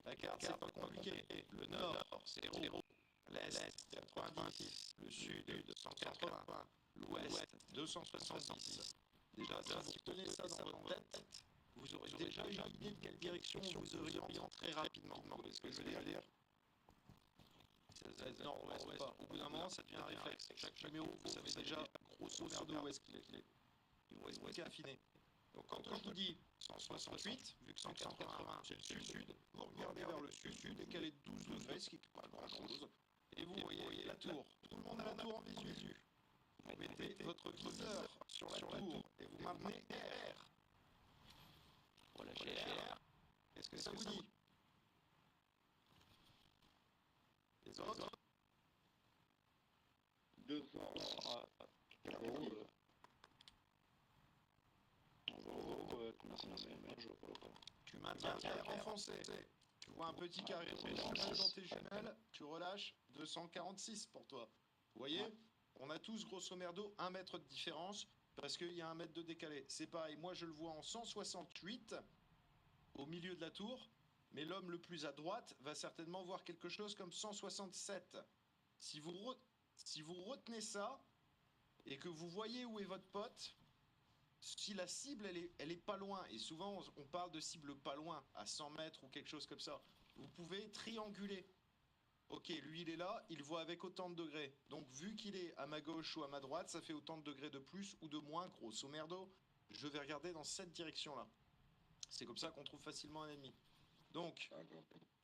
La carte, c'est pas compliqué. Le nord, 0. L'est, 90. Le sud, 180. L'ouest, 270. Déjà, si vous tenez ça dans votre tête, vous aurez déjà une idée de quelle direction vous auriez envie très rapidement. Vous voyez ce que je veux dire? Nord-ouest, pas. Au bout d'un moment, ça devient un réflexe. Chaque numéro, vous savez déjà grosso modo où est-ce qu'il est. Il nous reste plus qu'à affiner. Donc quand je vous dis 168, vu que 180 c'est le sud-sud, vous regardez vers le sud-sud, décalé de 12 degrés, ce qui n'est pas grand-chose, et vous voyez la tour. Tout le monde a la tour en visu. Vous mettez votre viseur sur la tour et vous maintenez R. Voilà, GR. Qu'est-ce que ça vous dit? Les autres? 200. Tu maintiens R enfoncé. Tu vois un petit carré dans tes jumelles, tu relâches 246 pour toi. Vous voyez, on a tous grosso merdo 1 mètre de différence parce qu'il y a 1 mètre de décalé. C'est pareil, moi je le vois en 168 au milieu de la tour, mais l'homme le plus à droite va certainement voir quelque chose comme 167. Si vous retenez ça, et que vous voyez où est votre pote, si la cible elle est pas loin, et souvent on parle de cible pas loin, à 100 mètres ou quelque chose comme ça, vous pouvez trianguler. Ok, lui il est là, il voit avec autant de degrés. Donc vu qu'il est à ma gauche ou à ma droite, ça fait autant de degrés de plus ou de moins, grosso merdo. Je vais regarder dans cette direction-là. C'est comme ça qu'on trouve facilement un ennemi. Donc,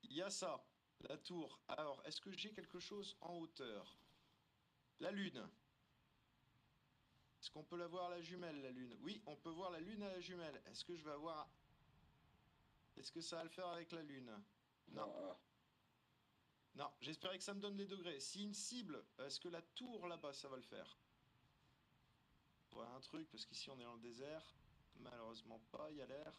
il y a ça, la tour. Alors, est-ce que j'ai quelque chose en hauteur? La lune. Est-ce qu'on peut la voir à la jumelle, la lune? Oui, on peut voir la lune à la jumelle. Est-ce que je vais avoir... Est-ce que ça va le faire avec la lune? Non. Non, j'espérais que ça me donne les degrés. Si une cible, est-ce que la tour là-bas, ça va le faire? Voilà un truc, parce qu'ici on est dans le désert. Malheureusement pas, il y a l'air.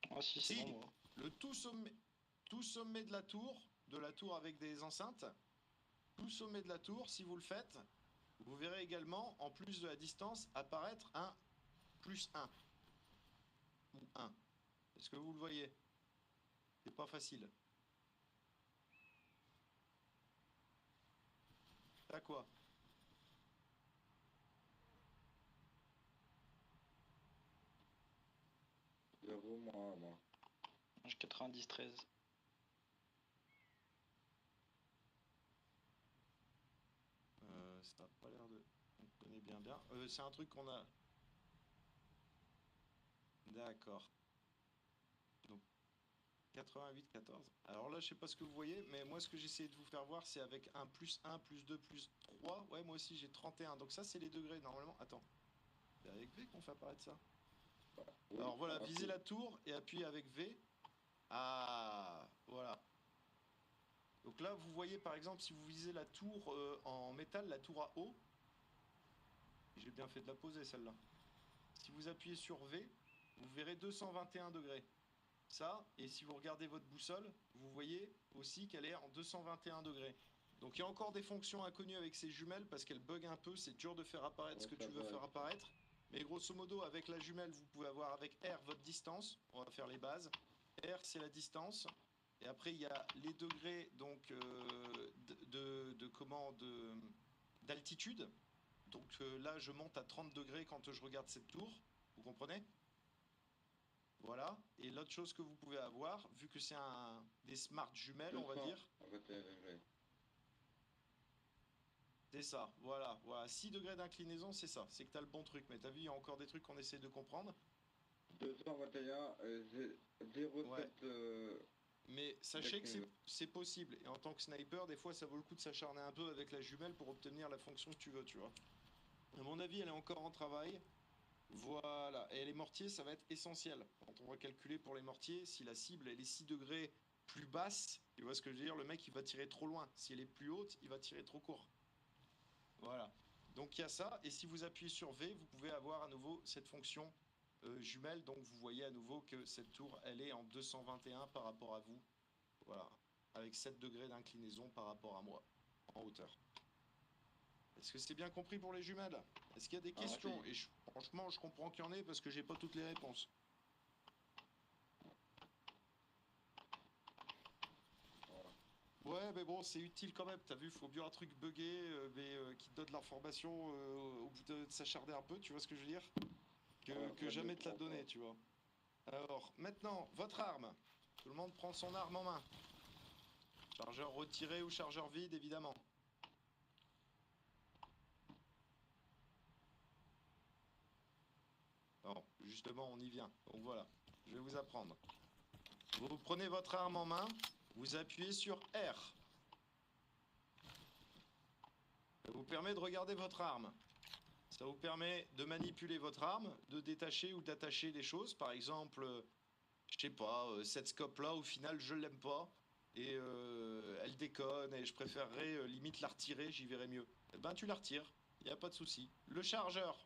Ah si, c'est bon, moi. Le tout sommet de la tour avec des enceintes, tout sommet de la tour, si vous le faites, vous verrez également, en plus de la distance, apparaître un +1. Ou 1. Est-ce que vous le voyez? C'est pas facile. T'as quoi? Moi. J'ai 90-13. Ça n'a pas l'air de... On connaît bien. C'est un truc qu'on a... D'accord. Donc, 88-14. Alors là, je sais pas ce que vous voyez, mais moi, ce que j'essaie de vous faire voir, c'est avec un +1, +2, +3. Ouais, moi aussi, j'ai 31. Donc ça, c'est les degrés, normalement. Attends. C'est avec V qu'on fait apparaître ça. Alors voilà, visez la tour et appuyez avec V. Ah, voilà. Donc là, vous voyez, par exemple, si vous visez la tour en métal, la tour à eau. J'ai bien fait de la poser, celle-là. Si vous appuyez sur V, vous verrez 221 degrés. Ça, et si vous regardez votre boussole, vous voyez aussi qu'elle est en 221 degrés. Donc il y a encore des fonctions inconnues avec ces jumelles parce qu'elles bug un peu, c'est dur de faire apparaître ce que tu veux faire apparaître. Mais grosso modo, avec la jumelle, vous pouvez avoir avec R votre distance. On va faire les bases. R, c'est la distance. Et après, il y a les degrés donc d'altitude. Donc là, je monte à 30 degrés quand je regarde cette tour. Vous comprenez? Voilà. Et l'autre chose que vous pouvez avoir, vu que c'est des smart jumelles, on va dire. C'est ça, voilà. 6 degrés d'inclinaison, c'est ça. C'est que tu as le bon truc. Mais tu as vu, il y a encore des trucs qu'on essaie de comprendre. 221, 07... Ouais. Mais sachez que c'est possible. Et en tant que sniper, des fois, ça vaut le coup de s'acharner un peu avec la jumelle pour obtenir la fonction que tu veux, tu vois. À mon avis, elle est encore en travail. Voilà. Et les mortiers, ça va être essentiel. Quand on va calculer pour les mortiers, si la cible, elle est 6 degrés plus basse, tu vois ce que je veux dire, le mec, il va tirer trop loin. Si elle est plus haute, il va tirer trop court. Voilà. Donc il y a ça. Et si vous appuyez sur V, vous pouvez avoir à nouveau cette fonction jumelle. Donc vous voyez à nouveau que cette tour, elle est en 221 par rapport à vous. Voilà. Avec 7 degrés d'inclinaison par rapport à moi, en hauteur. Est-ce que c'est bien compris pour les jumelles? Est-ce qu'il y a des questions? Oui. Et franchement, je comprends qu'il y en ait parce que j'ai pas toutes les réponses. Ouais, mais bon, c'est utile quand même. T'as vu, faut bien un truc buggé, mais qui te donne l'information au bout de s'acharner un peu, tu vois ce que je veux dire? Que jamais te la donner, tu vois. Alors, maintenant, votre arme. Tout le monde prend son arme en main. Chargeur retiré ou chargeur vide, évidemment. Bon, justement, on y vient. Donc voilà, je vais vous apprendre. Vous prenez votre arme en main, vous appuyez sur R. Ça vous permet de regarder votre arme. Ça vous permet de manipuler votre arme, de détacher ou d'attacher des choses. Par exemple, je sais pas, cette scope-là, au final, je l'aime pas. Et elle déconne et je préférerais limite la retirer, j'y verrais mieux. Eh ben, tu la retires, il n'y a pas de souci. Le chargeur,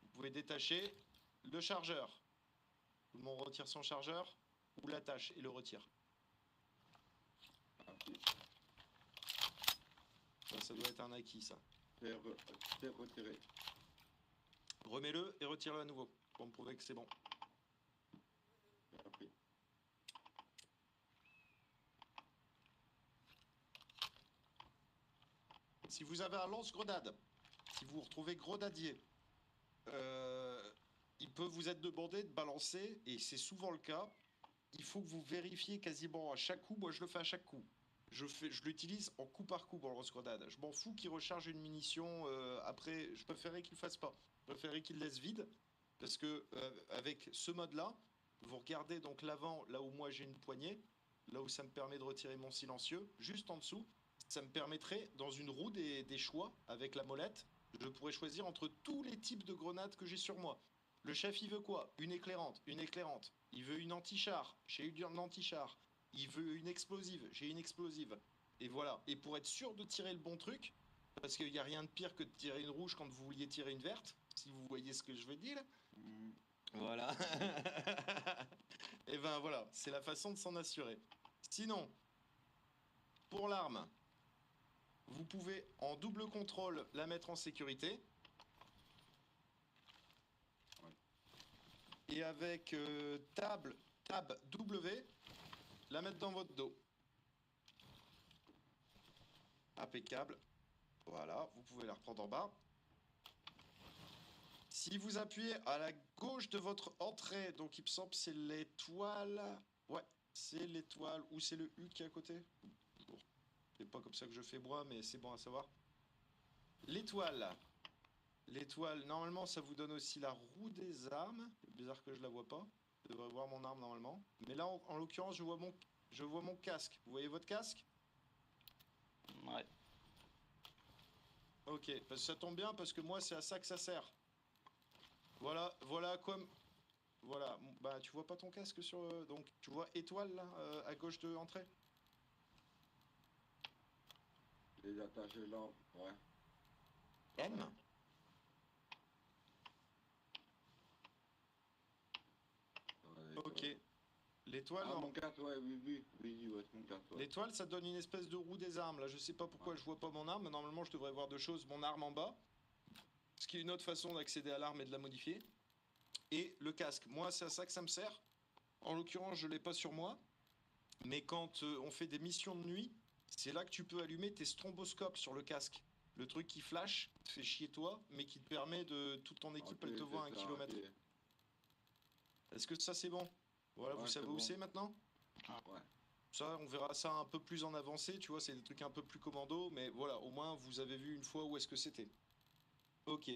vous pouvez détacher le chargeur. Tout le monde retire son chargeur ou l'attache et le retire. Ça doit être un acquis, ça. C'est retiré. Remets-le et retire-le à nouveau pour me prouver que c'est bon. Si vous avez un lance-grenade, si vous vous retrouvez grenadier, il peut vous être demandé de balancer, et c'est souvent le cas, il faut que vous vérifiez quasiment à chaque coup. Moi, je le fais à chaque coup. Je l'utilise en coup par coup pour le lance-grenade. Je m'en fous qu'il recharge une munition après. Je préférais qu'il le fasse pas. Je préférais qu'il laisse vide. Parce que avec ce mode-là, vous regardez donc l'avant, là où moi j'ai une poignée, là où ça me permet de retirer mon silencieux, juste en dessous, ça me permettrait, dans une roue des choix, avec la molette, je pourrais choisir entre tous les types de grenades que j'ai sur moi. Le chef, il veut quoi? Une éclairante, une éclairante. Il veut une anti-char, j'ai eu une anti-char. Il veut une explosive, j'ai une explosive. Et voilà. Et pour être sûr de tirer le bon truc, parce qu'il n'y a rien de pire que de tirer une rouge quand vous vouliez tirer une verte, si vous voyez ce que je veux dire. Voilà. Et ben voilà, c'est la façon de s'en assurer. Sinon, pour l'arme, vous pouvez en double contrôle la mettre en sécurité. Et avec tab W, la mettre dans votre dos. Impeccable. Voilà, vous pouvez la reprendre en bas. Si vous appuyez à la gauche de votre entrée, donc il me semble que c'est l'étoile. Ouais, c'est l'étoile. Ou c'est le U qui est à côté. Bon, c'est pas comme ça que je fais moi, mais c'est bon à savoir. L'étoile. L'étoile, normalement, ça vous donne aussi la roue des armes. C'est bizarre que je la vois pas. Je devrais voir mon arme normalement. Mais là, en l'occurrence, je vois mon casque. Vous voyez votre casque? Ouais. Ok, parce que ça tombe bien, parce que moi, c'est à ça que ça sert. Voilà comme... Voilà, bah tu vois pas ton casque sur... donc, tu vois étoile, là, à gauche de l'entrée? Les attaches là, ouais. M? Ok. L'étoile, non. Mon casque, ouais, oui, ouais, c'est mon casque, ouais. L'étoile, ça donne une espèce de roue des armes. Là, je sais pas pourquoi je vois pas mon arme, mais normalement, je devrais voir deux choses. Mon arme en bas, ce qui est une autre façon d'accéder à l'arme et de la modifier. Et le casque. Moi, c'est à ça que ça me sert. En l'occurrence, je l'ai pas sur moi. Mais quand on fait des missions de nuit, c'est là que tu peux allumer tes stromboscopes sur le casque. Le truc qui flash, te fait chier toi, mais qui te permet de... Toute ton équipe, elle te voit à 1 kilomètre. Okay. Est-ce que ça, c'est bon? Voilà, ouais, vous savez où c'est maintenant? Ouais. Ça, on verra ça un peu plus en avancé, tu vois, c'est des trucs un peu plus commando, mais voilà, au moins, vous avez vu une fois où est-ce que c'était. Ok.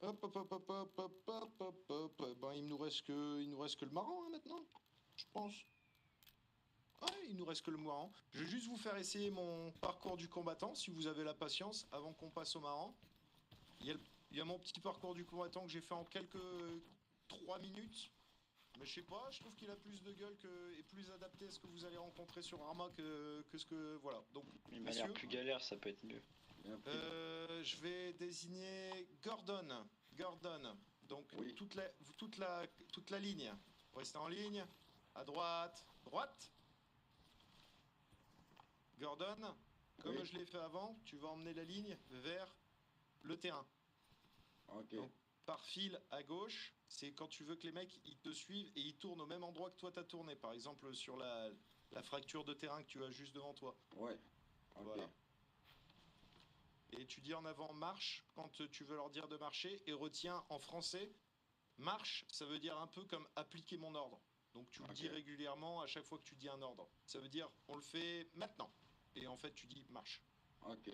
Hop, hop, hop, hop, hop, hop, hop, hop, hop. Ben, il nous reste que le marrant, hein, maintenant, je pense. Ouais, il nous reste que le marrant. Je vais juste vous faire essayer mon parcours du combattant, si vous avez la patience, avant qu'on passe au marrant. Il y a mon petit parcours du combattant que j'ai fait en quelques 3 minutes. Mais je sais pas, je trouve qu'il a plus de gueule et plus adapté à ce que vous allez rencontrer sur Arma que ce que... Voilà. Donc, il m'a l'air plus galère, ça peut être mieux. Je vais désigner Gordon. Donc, oui. toute la ligne. Vous restez en ligne. À droite. Droite. Gordon, comme oui. Je l'ai fait avant, tu vas emmener la ligne vers le terrain. Ok. Donc, par fil à gauche, c'est quand tu veux que les mecs ils te suivent et ils tournent au même endroit que toi t'as tourné. Par exemple sur la fracture de terrain que tu as juste devant toi. Ouais. Okay. Voilà. Et tu dis en avant marche quand tu veux leur dire de marcher et retiens en français marche, ça veut dire un peu comme appliquer mon ordre. Donc tu le dis régulièrement à chaque fois que tu dis un ordre. Ça veut dire on le fait maintenant. Et en fait tu dis marche. Ok.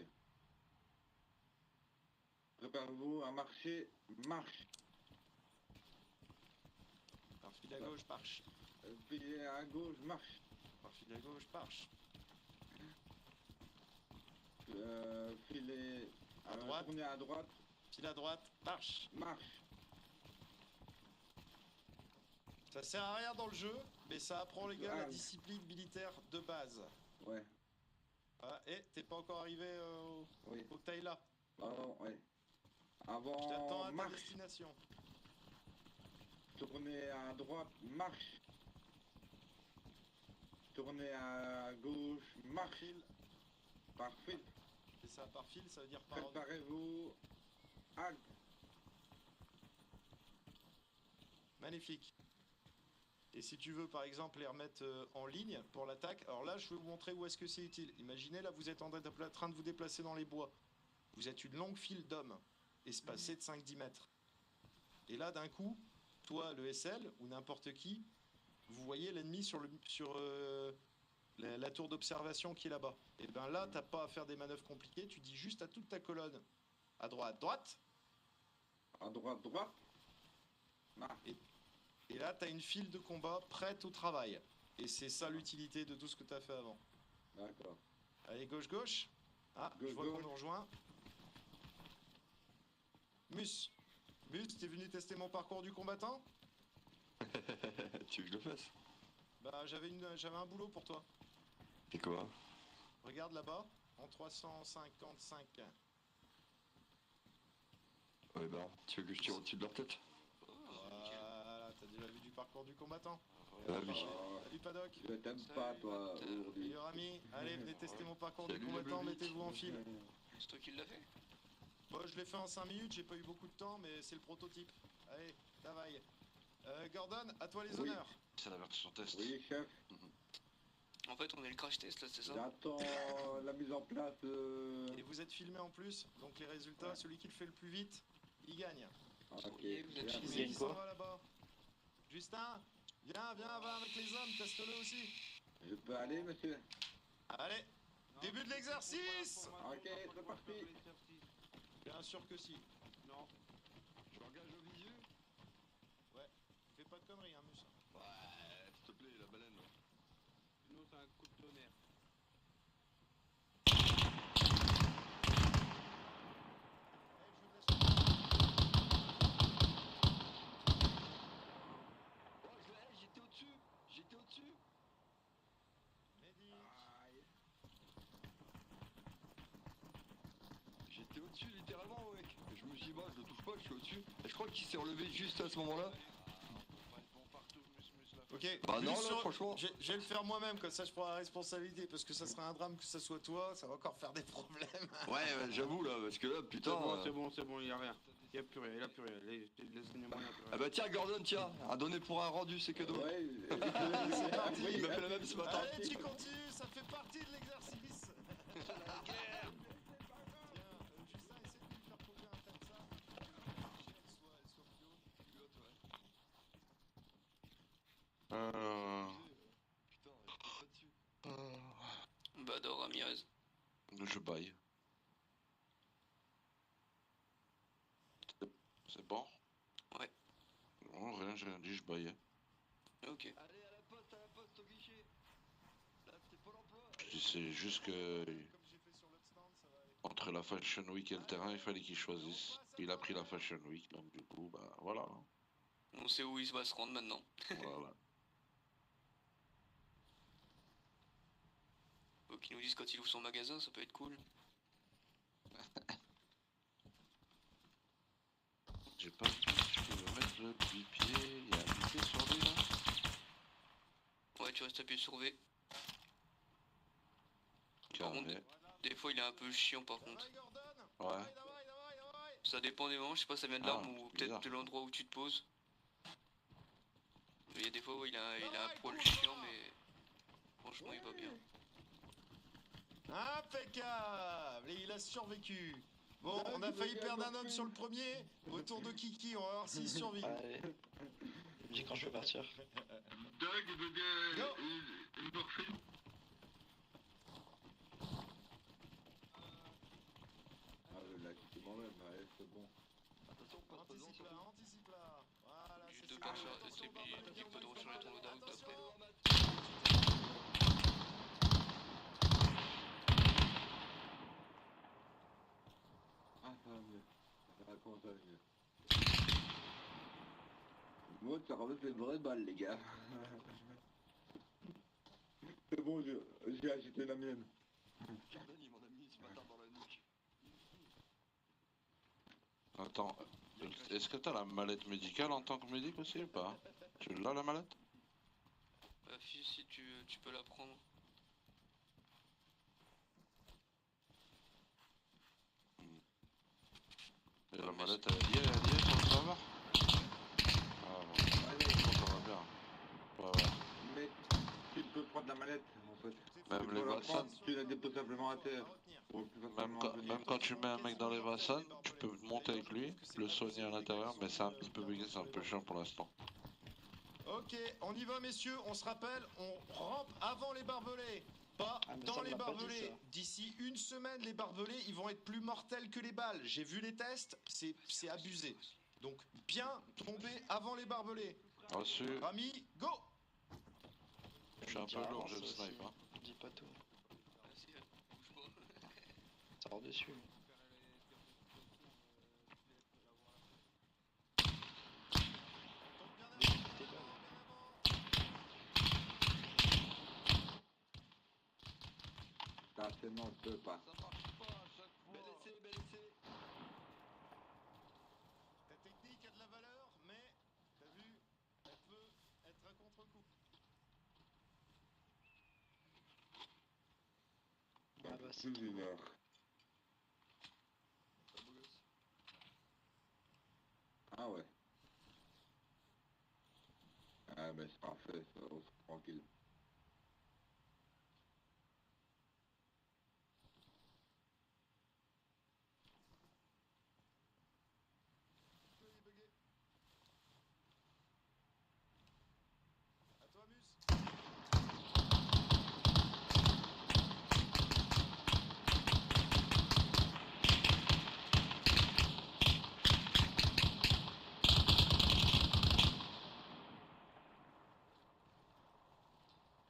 Préparez-vous à marcher, marche. Par fil à gauche, marche. Fil à gauche, marche. Par fil à gauche, marche. Filet à droite. Tournez à droite. Fil à droite, marche. Marche. Ça sert à rien dans le jeu, mais ça apprend les gars la discipline militaire de base. Ouais. Ah, et t'es pas encore arrivé oui. Faut que t'ailles là. Pardon, ouais. Avant, je t'attends à ta destination. Tournez à droite, marche. Tournez à gauche, marche. Par fil. C'est ça, par fil, ça veut dire par... Préparez-vous, halte. Magnifique. Et si tu veux, par exemple, les remettre en ligne pour l'attaque, alors là, je vais vous montrer où est-ce que c'est utile. Imaginez, là, vous êtes en train de vous déplacer dans les bois. vous êtes une longue file d'hommes, espacés de 5-10 mètres. Et là, d'un coup, toi, le SL, ou n'importe qui, vous voyez l'ennemi sur la tour d'observation qui est là-bas. Et ben là, t'as pas à faire des manœuvres compliquées, tu dis juste à toute ta colonne, à droite, droite. À droite, droite. Et là, t'as une file de combat prête au travail. Et c'est ça l'utilité de tout ce que t'as fait avant. D'accord. Allez, gauche, gauche. Ah, je vois qu'on nous rejoint. Mus, t'es venu tester mon parcours du combattant? Tu veux que je le fasse? Bah, j'avais un boulot pour toi. Et quoi? Regarde là-bas, en 355. Ouais bah, tu veux que je tire au-dessus de leur tête? Voilà, t'as déjà vu du parcours du combattant? Ah oui. Salut Paddock. Je t'aime pas, toi, aujourd'hui. Meilleur ami, allez, venez tester mon parcours Salut, du combattant, le Blitz. mettez-vous en file. C'est toi qui l'as fait? Bon, je l'ai fait en 5 minutes, j'ai pas eu beaucoup de temps, mais c'est le prototype. Allez, travaille. Gordon, à toi les Oui. honneurs. C'est la version test. Oui, chef. En fait, on est le crash test là, c'est ça? J'attends la mise en place. Et vous êtes filmé en plus, donc les résultats, celui qui le fait le plus vite, il gagne. Ok. Vous êtes Bien. Qui filmé. c'est qui s'en va là-bas? Justin, viens, va avec les hommes, teste-le aussi. Je peux aller, monsieur? Allez, début de l'exercice. Ok, c'est parti. Bien sûr que si. Non. Je engage au visu? Ouais, fais pas de conneries, hein, Mus. Ouais, s'il te plaît, la baleine. Sinon, c'est un coup de tonnerre. J'étais au-dessus. Mehdi. J'étais au-dessus littéralement mec. Je me suis dit bah je le touche pas, je suis au-dessus. Et je crois qu'il s'est relevé juste à ce moment-là. Ok, Bah non, juste là, franchement. Je vais le faire moi-même, comme ça je prends la responsabilité, parce que ça serait un drame que ça soit toi, ça va encore faire des problèmes. Ouais, j'avoue là, parce que là putain. C'est bon, il y a rien. Il a plus rien, il a plus rien. Laissez-moi, il a plus rien. Ah bah tiens Gordon, tiens, un donné pour un rendu, c'est cadeau. Ouais, C'est parti. Il m'a fait la même ce matin. Allez, tu continues, ça fait partie de l'exercice. Tiens, Justin, essaie de lui faire poser un tas de ça. Elle soit plus haut. Putain, j'étais pas dessus. Bador Ramirez. Je baille. C'est bon? Ouais. Non, rien, j'ai rien dit, je baillais. Ok. Allez à la poste au guichet. Là c'était Pôle emploi. Je dis, c'est juste que Comme j'ai fait sur l'autre stand, ça va aller. entre la Fashion Week et le terrain, il fallait qu'il choisisse. Il a pris la Fashion Week, donc du coup, bah voilà. On sait où il va se rendre maintenant. Voilà. Faut qu'il nous dise quand il ouvre son magasin, ça peut être cool. J'ai pas vu, je peux mettre le pied, il y a un pied sur lui là. Ouais, tu restes appuyé sur V. Par contre, Carré. des fois il est un peu chiant par contre. Ouais. Ça dépend des moments, je sais pas, ça vient de Ah, l'arme ou bizarre. peut-être de l'endroit où tu te poses. Il y a des fois où il a un poil chiant, mais franchement il va bien. Impeccable. Et il a survécu. Bon, on a failli perdre un homme sur le premier. Au tour de Kiki, on va voir s'il survit. Allez. Dis quand je peux partir. Doug, il veut bien Go. une morphine. Ah, le lac, c'est bon, ouais, c'est bon. Attention, Anticipe là, anticipe là. Voilà, c'est Juste de ça. pas recharger, Attention, et puis Barbara, il peut te on va recharger ton y loadout aller. après. Ah, ça va mieux. Ça commence à aller mieux. Moi, ça remet des vraies balles, les gars. C'est bon, j'ai acheté la mienne. Gordon il m'en a mis ce matin dans la nuque. Attends, est-ce que t'as la mallette médicale en tant que médic aussi ou pas? Tu l'as la mallette? Si tu peux la prendre. Et la mallette elle est liée sur le serveur? Ah bon, ça va bien. Ouais. Mais tu peux prendre la mallette, en fait. Même Tu les peux la WhatsApp. prendre, tu la déposes simplement à terre. Même quand tu mets un mec dans les Vassan, tu peux monter avec lui, le soigner à l'intérieur, mais c'est un petit peu bugué, c'est un peu chiant pour l'instant. Ok, on y va messieurs, on se rappelle, on rampe avant les barbelés, pas dans les barbelés. D'ici une semaine, les barbelés, ils vont être plus mortels que les balles. J'ai vu les tests, c'est abusé. Donc bien tomber avant les barbelés. Reçu. Rami, go. Je suis un peu lourd, je le snipe. Hein. Dis pas tout. Sors dessus. Là, c'est non, je peux pas. Bel essai, bel essai. Ta technique a de la valeur, mais t'as vu, elle peut être un contre-coup. Ah bah Plus d'une heure. Ah ouais. Ah ben c'est parfait, ça, on se tranquille. À toi, Mus.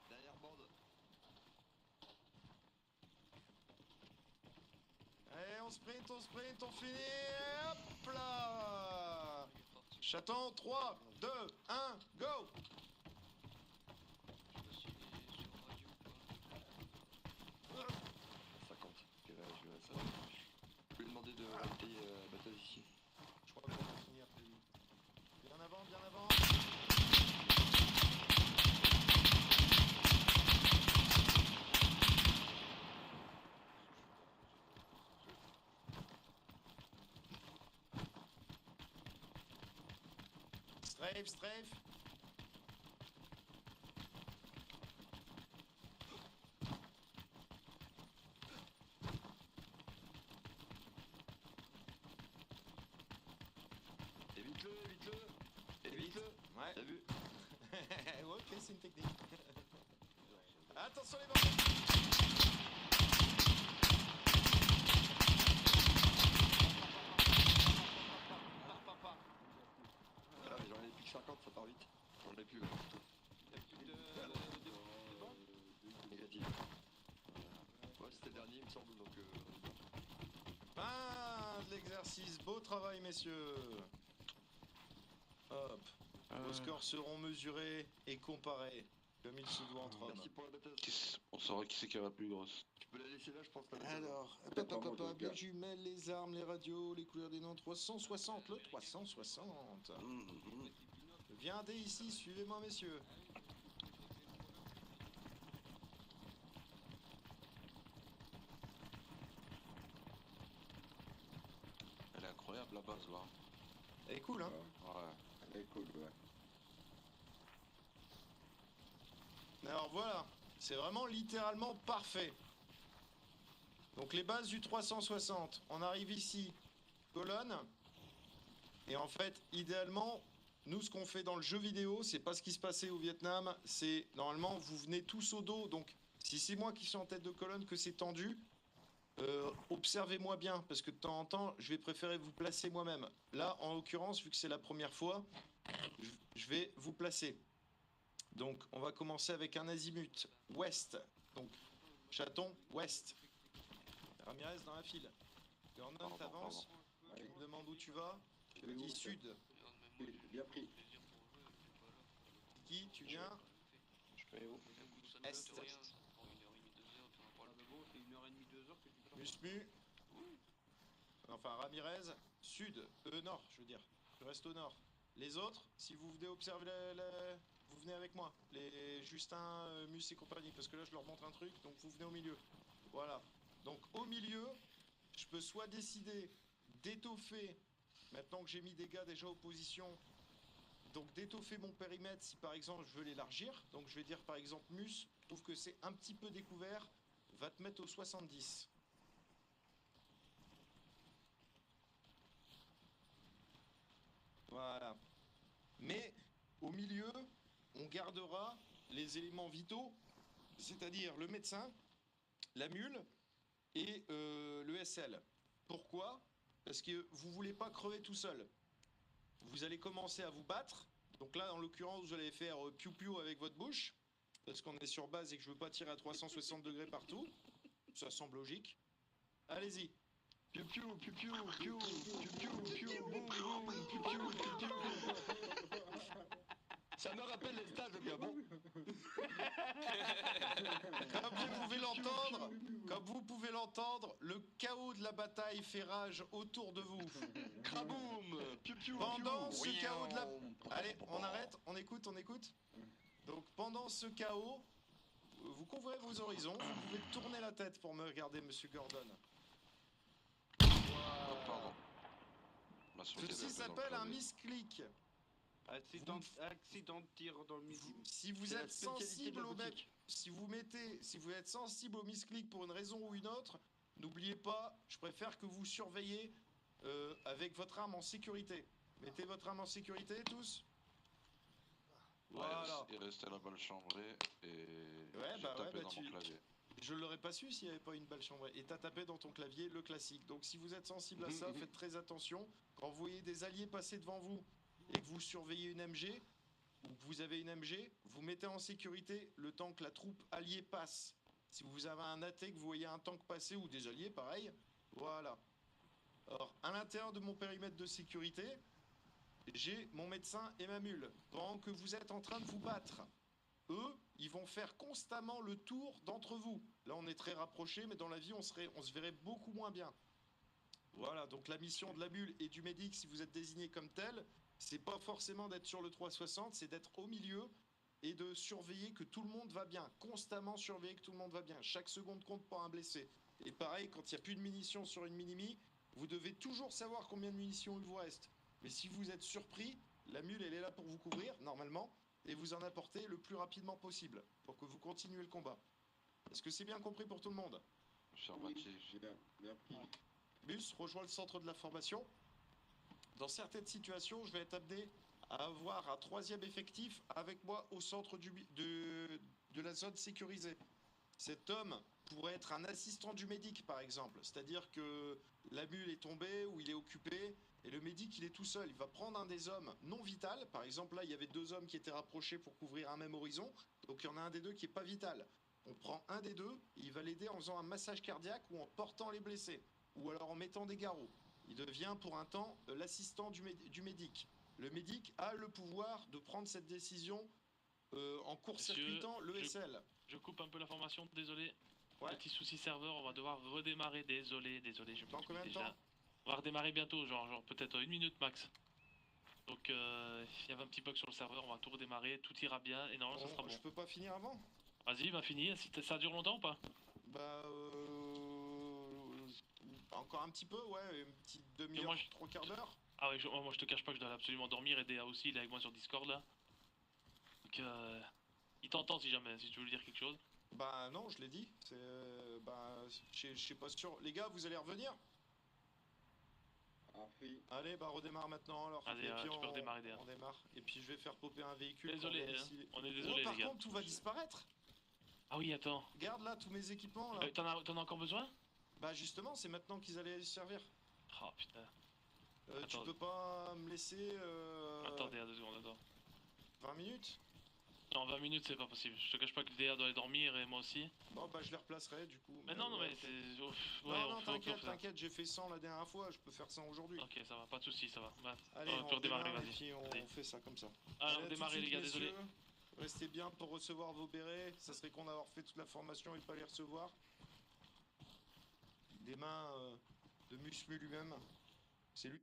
Derrière bande. Allez, on sprint, on finit. Hop là. Chaton, 3, 2, 1, go. Je vais lui demander de rester bataille ici. Je crois qu'on va finir après lui. Bien avant, bien avant. Strafe, strafe. Évite-le, évite-le. Évite-le. Ouais. T'as vu? Ouais, ok, c'est une technique. Attention les barbelés. Ah mais j'en ai plus que 50, ça part vite. J'en ai plus là. Négatif. Ouais, c'était le dernier il me semble, donc Fin de l'exercice, beau travail messieurs. Hop, vos scores seront mesurés et comparés, comme il se doit entre hommes. merci pour la bataille. On saura qui c'est qui a la plus grosse. Tu peux la laisser là, je pense. La Alors, les jumelles, les armes, les radios, les couleurs des noms, 360, le 360. Viendez ici, suivez-moi messieurs. Elle est incroyable la base là. Elle est cool hein. Ouais. Elle est cool, ouais. Alors voilà, c'est vraiment littéralement parfait. Donc les bases du 360, on arrive ici, colonne. Et en fait, idéalement, nous ce qu'on fait dans le jeu vidéo, c'est pas ce qui se passait au Vietnam, c'est normalement vous venez tous au dos, donc si c'est moi qui suis en tête de colonne, que c'est tendu, observez-moi bien, parce que de temps en temps, je vais préférer vous placer moi-même. Là, en l'occurrence, vu que c'est la première fois, je vais vous placer. Donc, on va commencer avec un azimut ouest. Donc, chaton ouest. Ramirez dans la file. Gordon, t'avances. Tu me demandes où tu vas. Je te dis sud. Bien pris. Qui tu viens? Je vais où? Est. Musmu. Enfin, Ramirez, sud. Nord, je veux dire. Je reste au nord. Les autres, si vous venez observer vous venez avec moi. Les Justin, Mus et compagnie. Parce que là, je leur montre un truc. Donc, vous venez au milieu. Voilà. Donc, au milieu, je peux soit décider d'étoffer, maintenant que j'ai mis des gars déjà aux positions, donc d'étoffer mon périmètre si par exemple je veux l'élargir. Donc je vais dire par exemple Mus, je trouve que c'est un petit peu découvert, va te mettre au 70. Mais au milieu, on gardera les éléments vitaux, c'est-à-dire le médecin, la mule et le SL. Pourquoi? Parce que vous voulez pas crever tout seul. Vous allez commencer à vous battre. Donc là, en l'occurrence, vous allez faire piou-piou avec votre bouche, parce qu'on est sur base et que je veux pas tirer à 360 degrés partout. Ça semble logique. Allez-y. Piou-piou, piou-piou, piou, piou-piou, piou, boum, boum, piou-piou, piou-piou. Ça me rappelle les stages de Gabon. Comme vous pouvez l'entendre, le chaos de la bataille fait rage autour de vous. Craboum, piou-piou, Pendant piou. ce chaos de la... Allez, on arrête, on écoute. Donc pendant ce chaos, vous couvrez vos horizons, vous pouvez tourner la tête pour me regarder, monsieur Gordon. Pardon. Ma sauté Ceci dans le s'appelle un clavier. misclick. Accident de tir dans le midi. Si vous C'est la êtes spécialité sensible de la au boutique. si vous êtes sensible au misclick pour une raison ou une autre, n'oubliez pas, je préfère que vous surveillez avec votre arme en sécurité. Mettez votre arme en sécurité tous. Voilà. Il restait la balle chambrée et j'ai bah tapé dans tu- mon clavier. Je l'aurais pas su s'il n'y avait pas une balle chambrée. Et t'as tapé dans ton clavier le classique. Donc si vous êtes sensible à ça, faites très attention. Quand vous voyez des alliés passer devant vous et que vous surveillez une MG, ou que vous avez une MG, vous mettez en sécurité le temps que la troupe alliée passe. Si vous avez un AT, que vous voyez un tank passer, ou des alliés, pareil, voilà. Alors, à l'intérieur de mon périmètre de sécurité, j'ai mon médecin et ma mule. Pendant que vous êtes en train de vous battre, eux, ils vont faire constamment le tour d'entre vous. Là, on est très rapprochés, mais dans la vie, on se verrait beaucoup moins bien. Voilà, donc la mission de la mule et du médic, si vous êtes désigné comme tel, c'est pas forcément d'être sur le 360, c'est d'être au milieu et de surveiller que tout le monde va bien. Constamment surveiller que tout le monde va bien. Chaque seconde compte pour un blessé. Et pareil, quand il n'y a plus de munitions sur une minimi, vous devez toujours savoir combien de munitions il vous reste. Mais si vous êtes surpris, la mule, elle est là pour vous couvrir, normalement, et vous en apporter le plus rapidement possible, pour que vous continuez le combat. Est-ce que c'est bien compris pour tout le monde? Oui, j'ai bien pris. Bus, rejoins le centre de la formation. Dans certaines situations, je vais être amené à avoir un troisième effectif avec moi au centre de la zone sécurisée. Cet homme pourrait être un assistant du médic, par exemple. C'est-à-dire que la mule est tombée ou il est occupé et le médic, il est tout seul. Il va prendre un des hommes non vital. Par exemple, là, il y avait deux hommes qui étaient rapprochés pour couvrir un même horizon. Donc, il y en a un des deux qui est pas vital. On prend un des deux et il va l'aider en faisant un massage cardiaque ou en portant les blessés. Ou alors en mettant des garrots. Il devient pour un temps l'assistant du médic. Le médic a le pouvoir de prendre cette décision en court-circuitant l'ESL. Je coupe un peu la formation, désolé. Ouais. Petit souci serveur, on va devoir redémarrer. Désolé, je Dans m'excuse combien de déjà. temps? On va redémarrer bientôt, genre peut-être 1 minute max. Donc il y avait un petit bug sur le serveur, on va tout redémarrer, tout ira bien et non, ça sera bon. Je peux pas finir avant? Vas-y, fini. Ça dure longtemps ou pas? Bah encore un petit peu, ouais, une petite demi-heure, 3/4 d'heure. Ah ouais, moi je te cache pas que je dois absolument dormir et DA aussi, il est avec moi sur Discord là. Donc il t'entend si jamais, si tu veux lui dire quelque chose. Bah non, je l'ai dit. Je sais pas sûr. Les gars, vous allez revenir? Ah oui. Allez, bah redémarre maintenant alors. Allez, Et puis tu peux redémarrer DA. on démarre. Et puis je vais faire popper un véhicule. Désolé, quand hein. On est Oh, désolé par les gars. contre, tout va disparaître. Ah oui, attends. Garde là tous mes équipements là. T'en as encore besoin? Bah justement, c'est maintenant qu'ils allaient se servir. Oh putain. Tu peux pas me laisser Attendez, 2 secondes, attends. 20 minutes? Non, 20 minutes c'est pas possible. Je te cache pas que le DA doit aller dormir et moi aussi. Bon bah je les replacerai du coup. Mais non, ouais. mais c'est... Non, t'inquiète, j'ai fait 100 la dernière fois, je peux faire 100 aujourd'hui. Ok, ça va, pas de soucis, ça va. Allez, on peut redémarrer, démarre, et vas-y. puis Allez. on fait ça comme ça. Alors, Allez, démarrez tout de les gars, suite, désolé. messieurs. Restez bien pour recevoir vos bérets, ça serait con d'avoir fait toute la formation et de pas les recevoir. Des mains de Musmu lui-même, c'est lui.